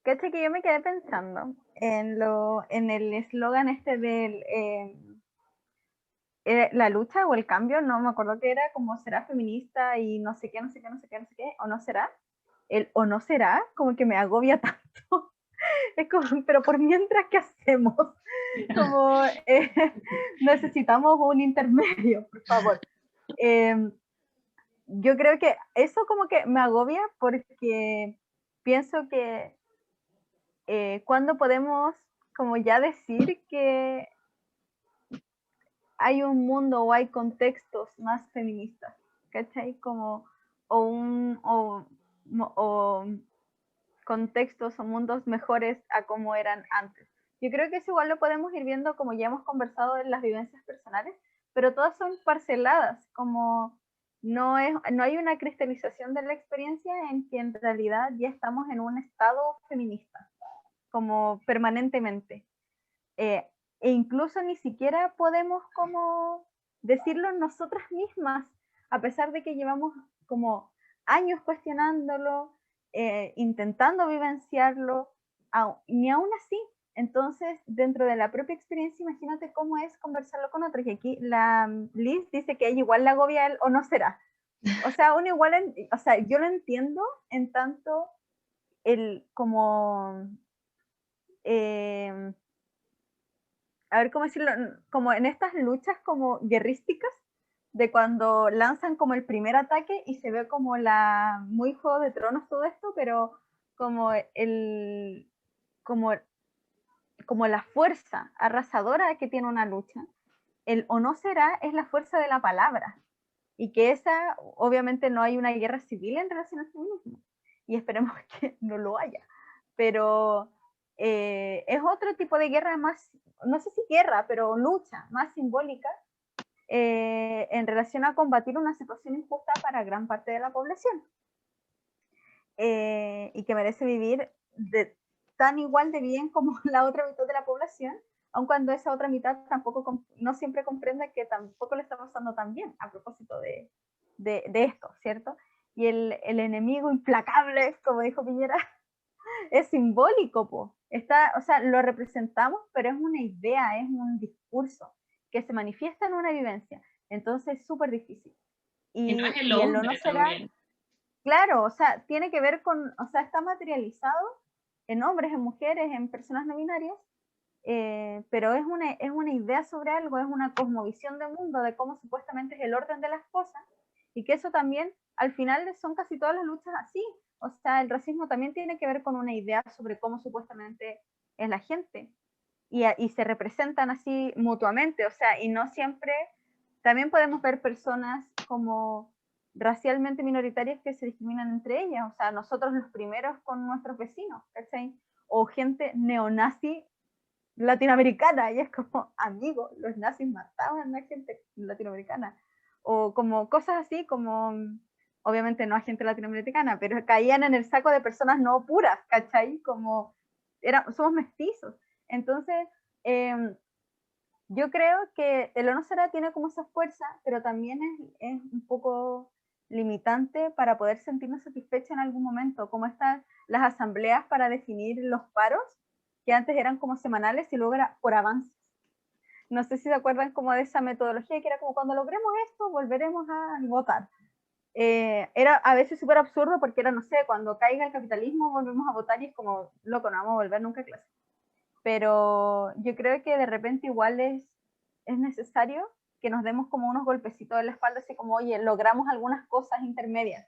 Cacha que yo me quedé pensando en el eslogan este del la lucha o el cambio, no me acuerdo qué era, como será feminista y no sé qué, no sé qué, no sé qué, no sé qué, o no será. El o no será, como que me agobia tanto. Es como, pero por mientras, ¿qué hacemos? Como necesitamos un intermedio, por favor. Yo creo que eso como que me agobia porque pienso que cuando podemos como ya decir que hay un mundo o hay contextos más feministas, ¿cachai? Como, o contextos o mundos mejores a como eran antes. Yo creo que eso igual lo podemos ir viendo como ya hemos conversado en las vivencias personales, pero todas son parceladas, como no hay una cristalización de la experiencia en que en realidad ya estamos en un estado feminista, como permanentemente. Eh, e incluso ni siquiera podemos como decirlo nosotras mismas, a pesar de que llevamos como años cuestionándolo, intentando vivenciarlo, ni aún así. Entonces, dentro de la propia experiencia, imagínate cómo es conversarlo con otros. Y aquí la Liz dice que ella igual la agobia él o no será. O sea, uno igual, o sea, yo lo entiendo en tanto el como a ver cómo decirlo, como en estas luchas como guerrísticas, de cuando lanzan como el primer ataque y se ve como la, muy Juego de Tronos todo esto, pero como como, como la fuerza arrasadora que tiene una lucha. El o no será es la fuerza de la palabra, y que esa, obviamente no hay una guerra civil en relación al feminismo, y esperemos que no lo haya, pero es otro tipo de guerra más, no sé si guerra, pero lucha más simbólica en relación a combatir una situación injusta para gran parte de la población y que merece vivir tan igual de bien como la otra mitad de la población, aun cuando esa otra mitad tampoco no siempre comprende que tampoco le está pasando tan bien a propósito de esto, ¿cierto? Y el enemigo implacable, como dijo Piñera, es simbólico, po. Está, o sea, lo representamos, pero es una idea, es un discurso que se manifiesta en una vivencia. Entonces es súper difícil. Y no es el Y el no hombre será, también. claro, o sea, tiene que ver con, o sea, está materializado en hombres, en mujeres, en personas no binarias, pero es una idea sobre algo, es una cosmovisión de mundo, de cómo supuestamente es el orden de las cosas, y que eso también, al final, son casi todas las luchas así. O sea, el racismo también tiene que ver con una idea sobre cómo supuestamente es la gente, y se representan así mutuamente, o sea, y no siempre, también podemos ver personas como racialmente minoritarias que se discriminan entre ellas, o sea, nosotros los primeros con nuestros vecinos, ¿cachai? O gente neonazi latinoamericana, y es como, amigo, los nazis mataban a gente latinoamericana, o como cosas así, como, obviamente no a gente latinoamericana, pero caían en el saco de personas no puras, ¿cachai? Como, somos mestizos. Entonces, yo creo que el no será tiene como esa fuerza, pero también es un poco limitante para poder sentirnos satisfechos en algún momento, como están las asambleas para definir los paros, que antes eran como semanales y luego era por avances. No sé si se acuerdan como de esa metodología, que era como cuando logremos esto, volveremos a votar. Era a veces súper absurdo porque era, no sé, cuando caiga el capitalismo volvemos a votar y es como, loco, no vamos a volver nunca a clase. Pero yo creo que de repente igual es necesario que nos demos como unos golpecitos en la espalda, así como, oye, logramos algunas cosas intermedias,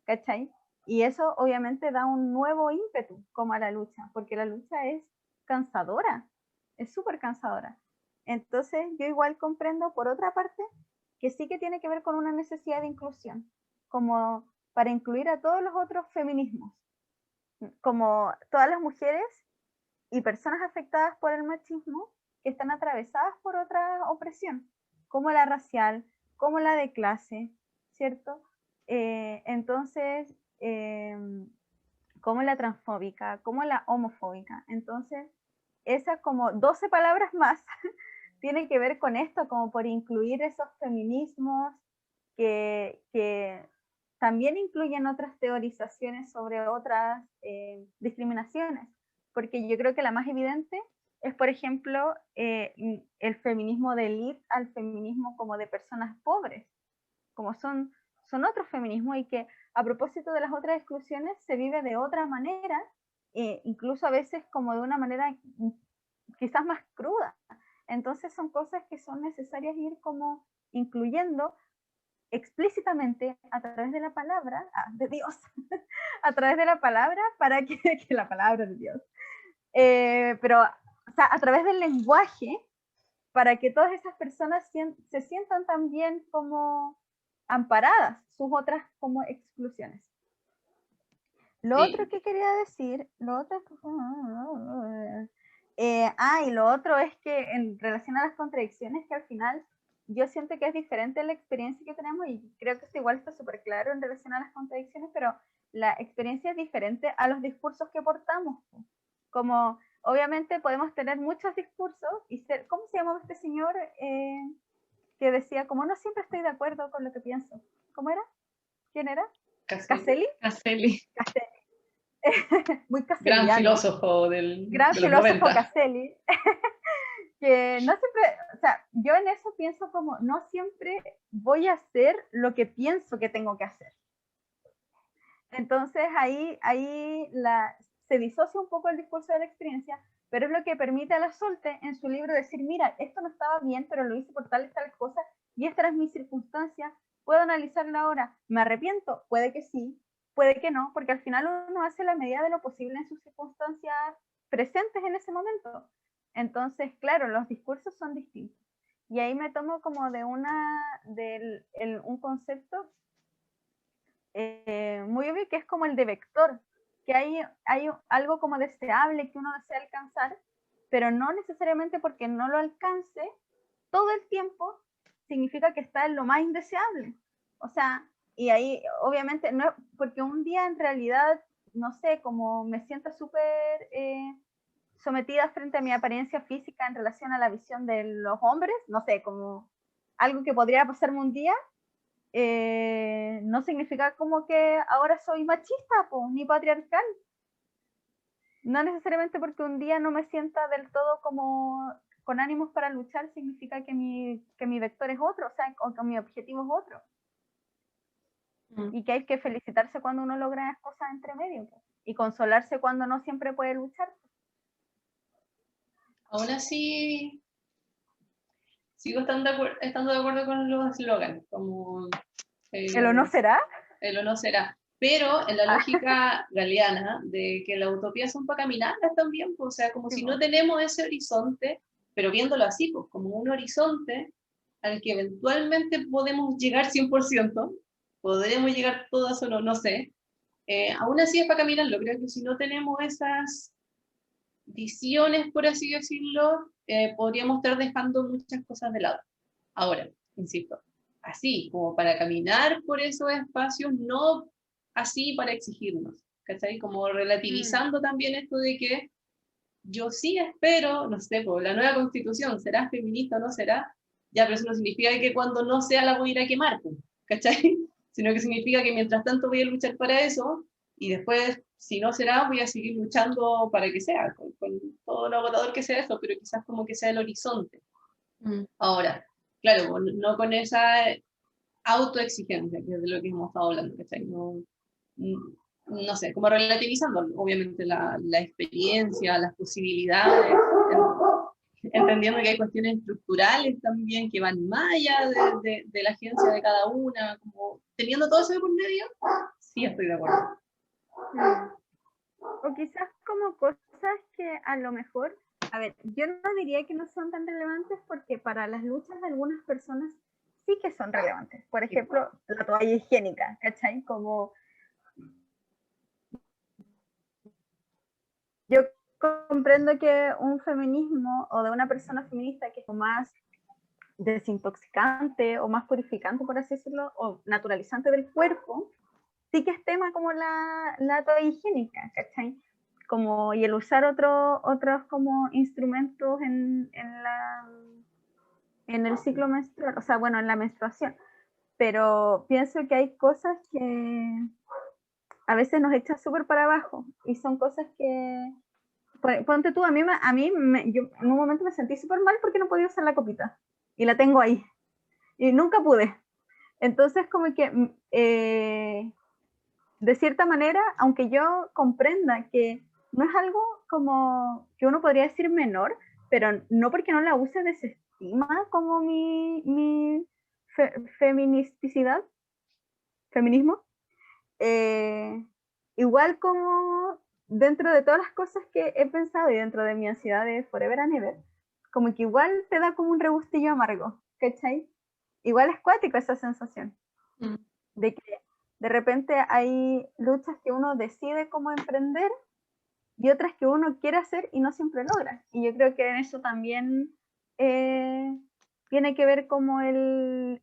¿cachai? Y eso obviamente da un nuevo ímpetu como a la lucha, porque la lucha es cansadora, es súper cansadora. Entonces yo igual comprendo por otra parte que sí que tiene que ver con una necesidad de inclusión, como para incluir a todos los otros feminismos, como todas las mujeres y personas afectadas por el machismo que están atravesadas por otra opresión, como la racial, como la de clase, ¿cierto? Entonces, como la transfóbica, como la homofóbica. Entonces, esas como 12 palabras más tiene que ver con esto, como por incluir esos feminismos que también incluyen otras teorizaciones sobre otras discriminaciones, porque yo creo que la más evidente es, por ejemplo, el feminismo de élite al feminismo como de personas pobres, como son otros feminismos, y que a propósito de las otras exclusiones se vive de otra manera, incluso a veces como de una manera quizás más cruda. Entonces son cosas que son necesarias ir como incluyendo explícitamente a través de la palabra de Dios, a través de la palabra, para que la palabra de Dios, pero o sea, a través del lenguaje, para que todas esas personas se sientan también como amparadas sus otras como exclusiones. Lo Sí. otro que quería decir, y lo otro es que en relación a las contradicciones, que al final yo siento que es diferente la experiencia que tenemos, y creo que esto igual está súper claro en relación a las contradicciones, pero la experiencia es diferente a los discursos que portamos. Como obviamente podemos tener muchos discursos y ser, ¿cómo se llamaba este señor que decía, como no siempre estoy de acuerdo con lo que pienso? ¿Cómo era? ¿Quién era? Caselli. ¿Caselli? Muy Gran caseliano. filósofo Gran de los filósofo 90. Caselli, que no siempre, o sea, yo en eso pienso como, no siempre voy a hacer lo que pienso que tengo que hacer. Entonces ahí se disocia un poco el discurso de la experiencia, pero es lo que permite a la Solte en su libro decir, mira, esto no estaba bien, pero lo hice por tales cosas, y esta es mi circunstancia, puedo analizarla ahora, ¿me arrepiento? Puede que sí, puede que no, porque al final uno hace la medida de lo posible en sus circunstancias presentes en ese momento. Entonces, claro, los discursos son distintos. Y ahí me tomo como de un concepto muy obvio, que es como el de vector, que hay algo como deseable que uno desea alcanzar, pero no necesariamente porque no lo alcance todo el tiempo significa que está en lo más indeseable. O sea, y ahí obviamente, no, porque un día en realidad, no sé, como me siento súper sometida frente a mi apariencia física en relación a la visión de los hombres, no sé, como algo que podría pasarme un día, no significa como que ahora soy machista, ni patriarcal. No necesariamente porque un día no me sienta del todo como con ánimos para luchar significa que mi vector es otro, o sea, o que mi objetivo es otro. Y que hay que felicitarse cuando uno logra las cosas entre medio, y consolarse cuando no siempre puede luchar. Aún así, sigo estando de acuerdo con los eslogans, como ¿El o no será? el o no será. Pero en la lógica galeana de que las utopías son para caminarlas también, pues, o sea, como Sí, si pues. no tenemos ese horizonte, pero viéndolo así, pues, como un horizonte al que eventualmente podemos llegar 100%, podremos llegar todas o no, no sé. Aún así es para caminarlo, creo que si no tenemos esas visiones, por así decirlo, podríamos estar dejando muchas cosas de lado. Ahora, insisto, así como para caminar por esos espacios, no así para exigirnos, ¿cachai? Como relativizando también esto de que yo sí espero, no sé, por la nueva constitución, ¿será feminista o no será? Ya, pero eso no significa que cuando no sea la voy a ir a quemar, ¿cachai? Sino que significa que mientras tanto voy a luchar para eso, y después, si no será, voy a seguir luchando para que sea, con todo lo agotador que sea eso, pero quizás como que sea el horizonte. Ahora, claro, no con esa autoexigencia, que es de lo que hemos estado hablando, ¿cachai? No sé, como relativizando, obviamente, la experiencia, las posibilidades, entendiendo que hay cuestiones estructurales también que van más allá de la agencia de cada una, como teniendo todo eso de por medio, sí estoy de acuerdo. O quizás como cosas que a lo mejor, a ver, yo no diría que no son tan relevantes, porque para las luchas de algunas personas sí que son relevantes. Por ejemplo, la toalla higiénica, ¿cachai? Como yo comprendo que un feminismo o de una persona feminista que es más desintoxicante o más purificante, por así decirlo, o naturalizante del cuerpo, sí que es tema como la toalla higiénica, ¿cachai? Como, y el usar otros como instrumentos en el ciclo menstrual, o sea, bueno, en la menstruación, pero pienso que hay cosas que a veces nos echan súper para abajo y son cosas que, ponte tú, yo en un momento me sentí súper mal porque no podía usar la copita y la tengo ahí y nunca pude. Entonces como que de cierta manera, aunque yo comprenda que no es algo como que uno podría decir menor, pero no porque no la use desestima como mi feminismo, igual como dentro de todas las cosas que he pensado y dentro de mi ansiedad de Forever and Ever, como que igual te da como un regustillo amargo, ¿cachai? Igual es cuático esa sensación de que de repente hay luchas que uno decide cómo emprender y otras que uno quiere hacer y no siempre logra. Y yo creo que en eso también tiene que ver como el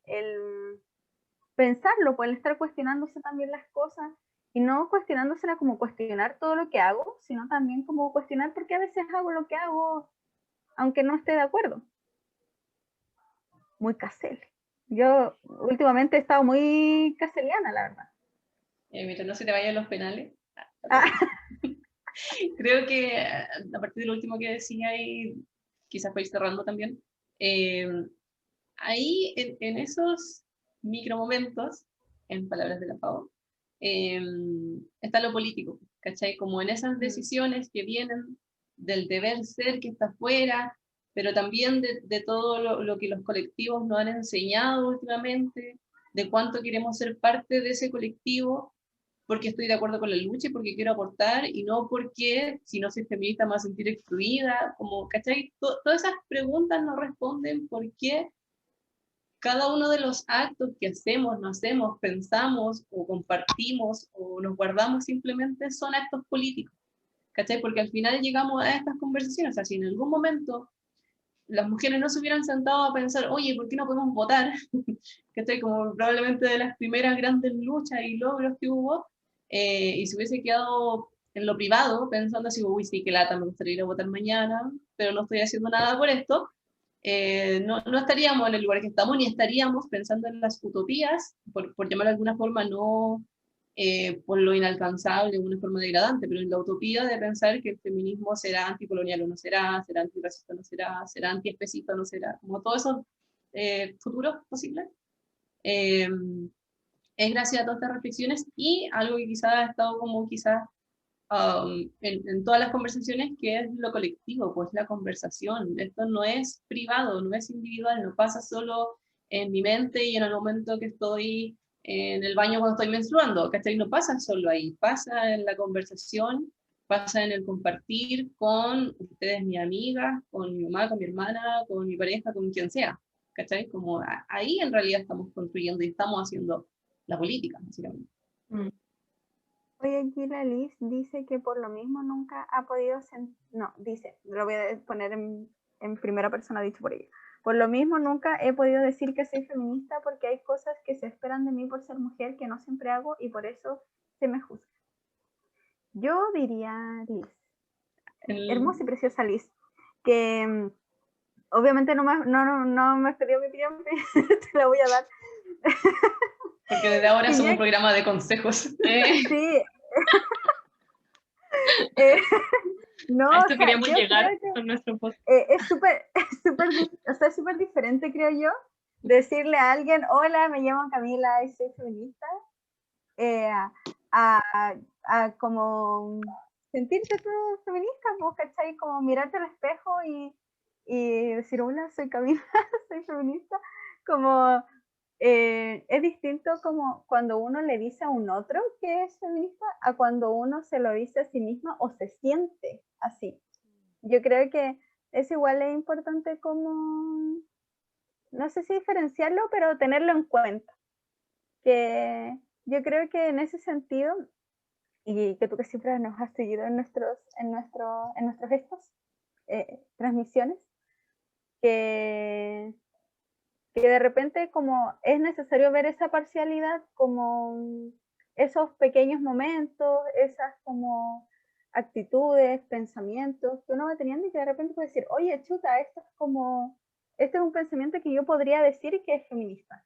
pensarlo, pues el estar cuestionándose también las cosas y no cuestionándosela como cuestionar todo lo que hago, sino también como cuestionar por qué a veces hago lo que hago aunque no esté de acuerdo. Muy casel. Yo últimamente he estado muy caseliana, la verdad. Mientras no se te vayan los penales. Ah, Creo que a partir de lo último que decía y quizás para ir cerrando también, ahí en esos micromomentos, en palabras de la FAO, está lo político, ¿cachai? Como en esas decisiones que vienen del deber ser que está afuera, pero también de todo lo que los colectivos nos han enseñado últimamente, de cuánto queremos ser parte de ese colectivo, porque estoy de acuerdo con la lucha y porque quiero aportar, y no porque si no soy feminista me voy a sentir excluida, como, ¿cachai? Todas esas preguntas no responden por qué cada uno de los actos que hacemos, no hacemos, pensamos o compartimos o nos guardamos simplemente son actos políticos, ¿cachai? Porque al final llegamos a estas conversaciones, o sea, si en algún momento las mujeres no se hubieran sentado a pensar, oye, ¿por qué no podemos votar? ¿Cachai? Como probablemente de las primeras grandes luchas y logros que hubo, y se hubiese quedado en lo privado pensando así, uy, sí, qué lata, me gustaría ir a votar mañana, pero no estoy haciendo nada por esto, no estaríamos en el lugar que estamos, ni estaríamos pensando en las utopías, por llamar de alguna forma, no por lo inalcanzable, una forma degradante, pero en la utopía de pensar que el feminismo será anticolonial o no será antirracista o no será antiespecista o no será, como todos esos futuros posibles. Es gracias a todas estas reflexiones y algo que quizás ha estado como quizás en todas las conversaciones, que es lo colectivo, pues la conversación. Esto no es privado, no es individual, no pasa solo en mi mente y en el momento que estoy en el baño cuando estoy menstruando, ¿cachai? No pasa solo ahí, pasa en la conversación, pasa en el compartir con ustedes, mis amigas, con mi mamá, con mi hermana, con mi pareja, con quien sea, ¿cachai? Como ahí en realidad estamos construyendo y estamos haciendo la política, básicamente. Hoy aquí la Liz dice que por lo mismo nunca ha podido no, dice, lo voy a poner en primera persona dicho por ella. Por lo mismo nunca he podido decir que soy feminista porque hay cosas que se esperan de mí por ser mujer que no siempre hago y por eso se me juzga. Yo diría, Liz, hermosa y preciosa Liz, que obviamente no me has pedido mi opinión, te la voy a dar. Porque desde ahora somos un programa de consejos. Sí. No, a esto o sea, queríamos yo llegar creo que con nuestro post. es súper diferente, creo yo, decirle a alguien, hola, me llamo Camila y soy feminista, a como sentirte tú feminista, pues, ¿cachai? Como mirarte al espejo y decir, hola, soy Camila, soy feminista, como es distinto como cuando uno le dice a un otro que es feminista a cuando uno se lo dice a sí misma o se siente así. Yo creo que es igual es importante como, no sé si diferenciarlo, pero tenerlo en cuenta. Que yo creo que en ese sentido, y que tú que siempre nos has seguido en nuestros gestos, transmisiones, que de repente como es necesario ver esa parcialidad, como esos pequeños momentos, esas como actitudes, pensamientos que uno va teniendo y que de repente puede decir, oye, chuta, esto es como este es un pensamiento que yo podría decir que es feminista.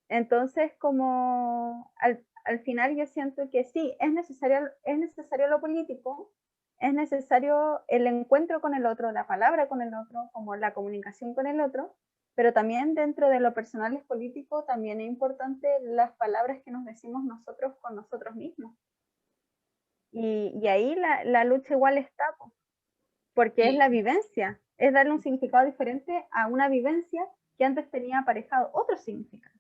Entonces, como al final yo siento que sí, es necesario lo político, es necesario el encuentro con el otro, la palabra con el otro, como la comunicación con el otro, pero también dentro de lo personal es político, también es importante las palabras que nos decimos nosotros con nosotros mismos. Y ahí la lucha igual está, porque es la vivencia, es darle un significado diferente a una vivencia que antes tenía aparejado otro significado.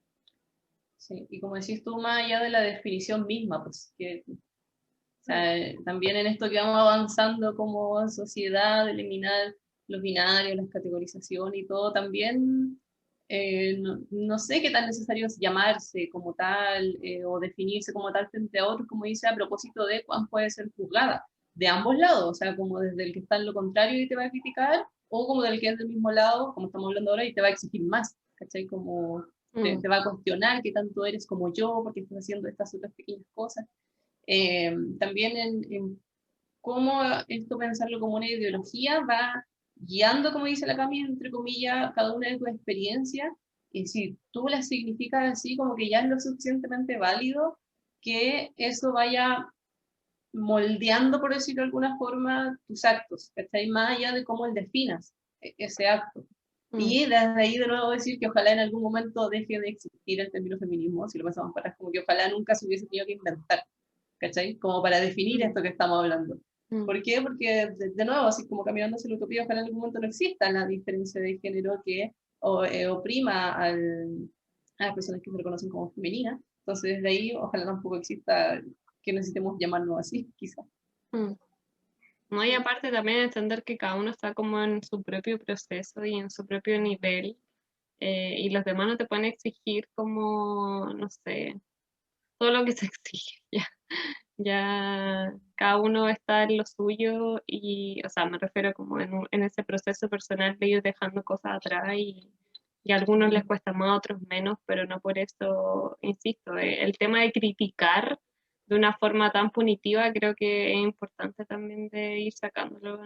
Sí, y como decís tú, más allá de la definición misma, pues que o sea, también en esto que vamos avanzando como sociedad, eliminar los binarios, las categorizaciones y todo, también no sé qué tan necesario es llamarse como tal o definirse como tal frente a otros, como dice, a propósito de cuán puede ser juzgada, de ambos lados, o sea, como desde el que está en lo contrario y te va a criticar, o como del que es del mismo lado, como estamos hablando ahora, y te va a exigir más, ¿cachai? Como te va a cuestionar qué tanto eres como yo, porque estás haciendo estas otras pequeñas cosas. También en cómo esto pensarlo como una ideología va guiando, como dice la Cami, entre comillas, cada una de tus experiencias, y si tú las significas así, como que ya es lo suficientemente válido que eso vaya moldeando, por decirlo de alguna forma, tus actos, ¿cachai? Más allá de cómo el definas ese acto. Y desde ahí de nuevo decir que ojalá en algún momento deje de existir el término feminismo, si lo pensamos para como que ojalá nunca se hubiese tenido que inventar, ¿cachai? Como para definir esto que estamos hablando. ¿Por qué? Porque, de nuevo, así como caminando hacia la utopía, ojalá en algún momento no exista la diferencia de género que oprima a las personas que se reconocen como femeninas. Entonces, desde ahí, ojalá tampoco exista que necesitemos llamarnos así, quizás. No, y aparte también entender que cada uno está como en su propio proceso y en su propio nivel, y los demás no te pueden exigir como, no sé, todo lo que se exige, ya cada uno está en lo suyo y, o sea, me refiero como en ese proceso personal de ir dejando cosas atrás y a algunos les cuesta más, a otros menos, pero no por eso, insisto, el tema de criticar de una forma tan punitiva creo que es importante también de ir sacándolo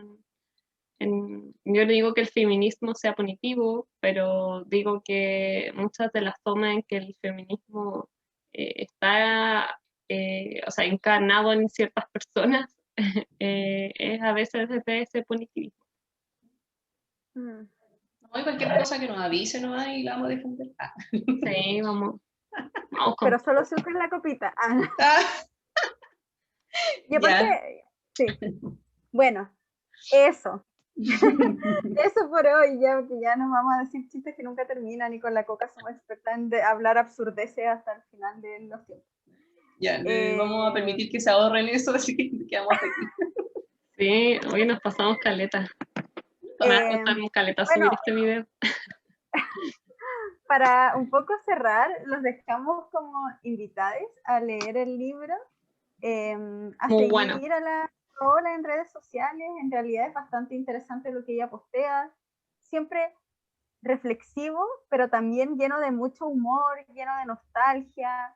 yo no digo que el feminismo sea punitivo, pero digo que muchas de las formas en que el feminismo está, o sea, encarnado en ciertas personas, es a veces desde ese punitivismo. No hay cualquier cosa que nos avise, ¿no? Y la vamos a defender. Sí, vamos con... Pero solo se usa en la copita. Y aparte, sí. Bueno, eso. Eso por hoy, ya, porque ya nos vamos a decir chistes que nunca terminan y con la Coca somos expertas en hablar absurdeces hasta el final de los tiempos. Ya, vamos a permitir que se ahorren eso, así que quedamos hasta aquí. Sí, hoy nos pasamos caleta. Me va a costar un caleta subir este video. Para un poco cerrar, los dejamos como invitados a leer el libro, a Muy seguir bueno. a la Paola en redes sociales. En realidad es bastante interesante lo que ella postea, siempre reflexivo, pero también lleno de mucho humor, lleno de nostalgia.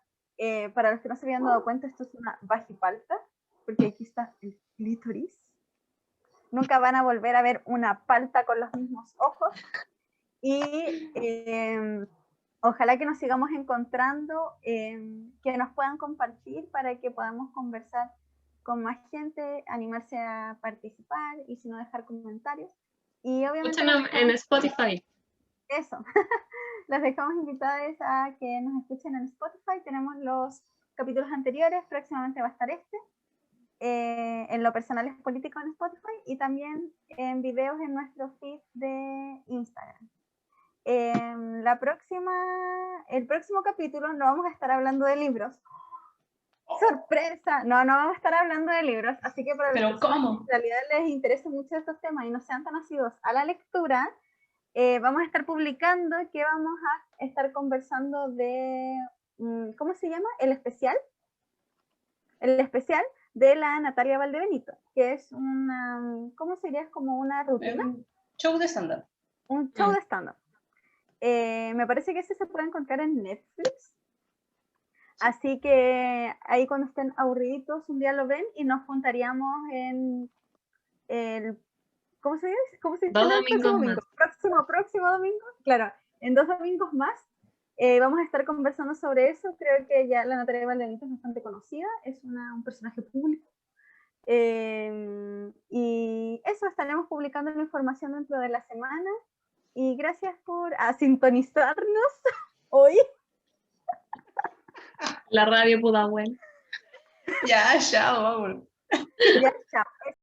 Para los que no se habían dado cuenta, esto es una bajipalta, porque aquí está el clítoris. Nunca van a volver a ver una palta con los mismos ojos. Y ojalá que nos sigamos encontrando, que nos puedan compartir para que podamos conversar con más gente, animarse a participar y si no dejar comentarios. Y obviamente en Spotify. Eso, las dejamos invitadas a que nos escuchen en Spotify. Tenemos los capítulos anteriores, próximamente va a estar este. En lo personal es político en Spotify y también en videos en nuestro feed de Instagram. El próximo capítulo no vamos a estar hablando de libros. ¡Sorpresa! No vamos a estar hablando de libros, así que para los que en realidad les interesa mucho estos temas y no sean tan asiduos a la lectura, vamos a estar publicando que vamos a estar conversando de, ¿cómo se llama? El especial de la Natalia Valdebenito, que es una, ¿cómo sería? Es como una rutina. Un show de stand-up. Un show de stand-up. Me parece que ese se puede encontrar en Netflix. Así que ahí cuando estén aburriditos un día lo ven y nos juntaríamos en el ¿cómo se dice? ¿Cómo se dice? Dos No, el próximo domingos domingo. Próximo domingo. Claro, en 2 domingos más vamos a estar conversando sobre eso. Creo que ya la Natalia Valdebenito es bastante conocida, es un personaje público. Y eso, estaremos publicando la información dentro de la semana. Y gracias por sintonizarnos hoy. La radio Pudahuel. Ya, chao, vámonos. Ya, chao.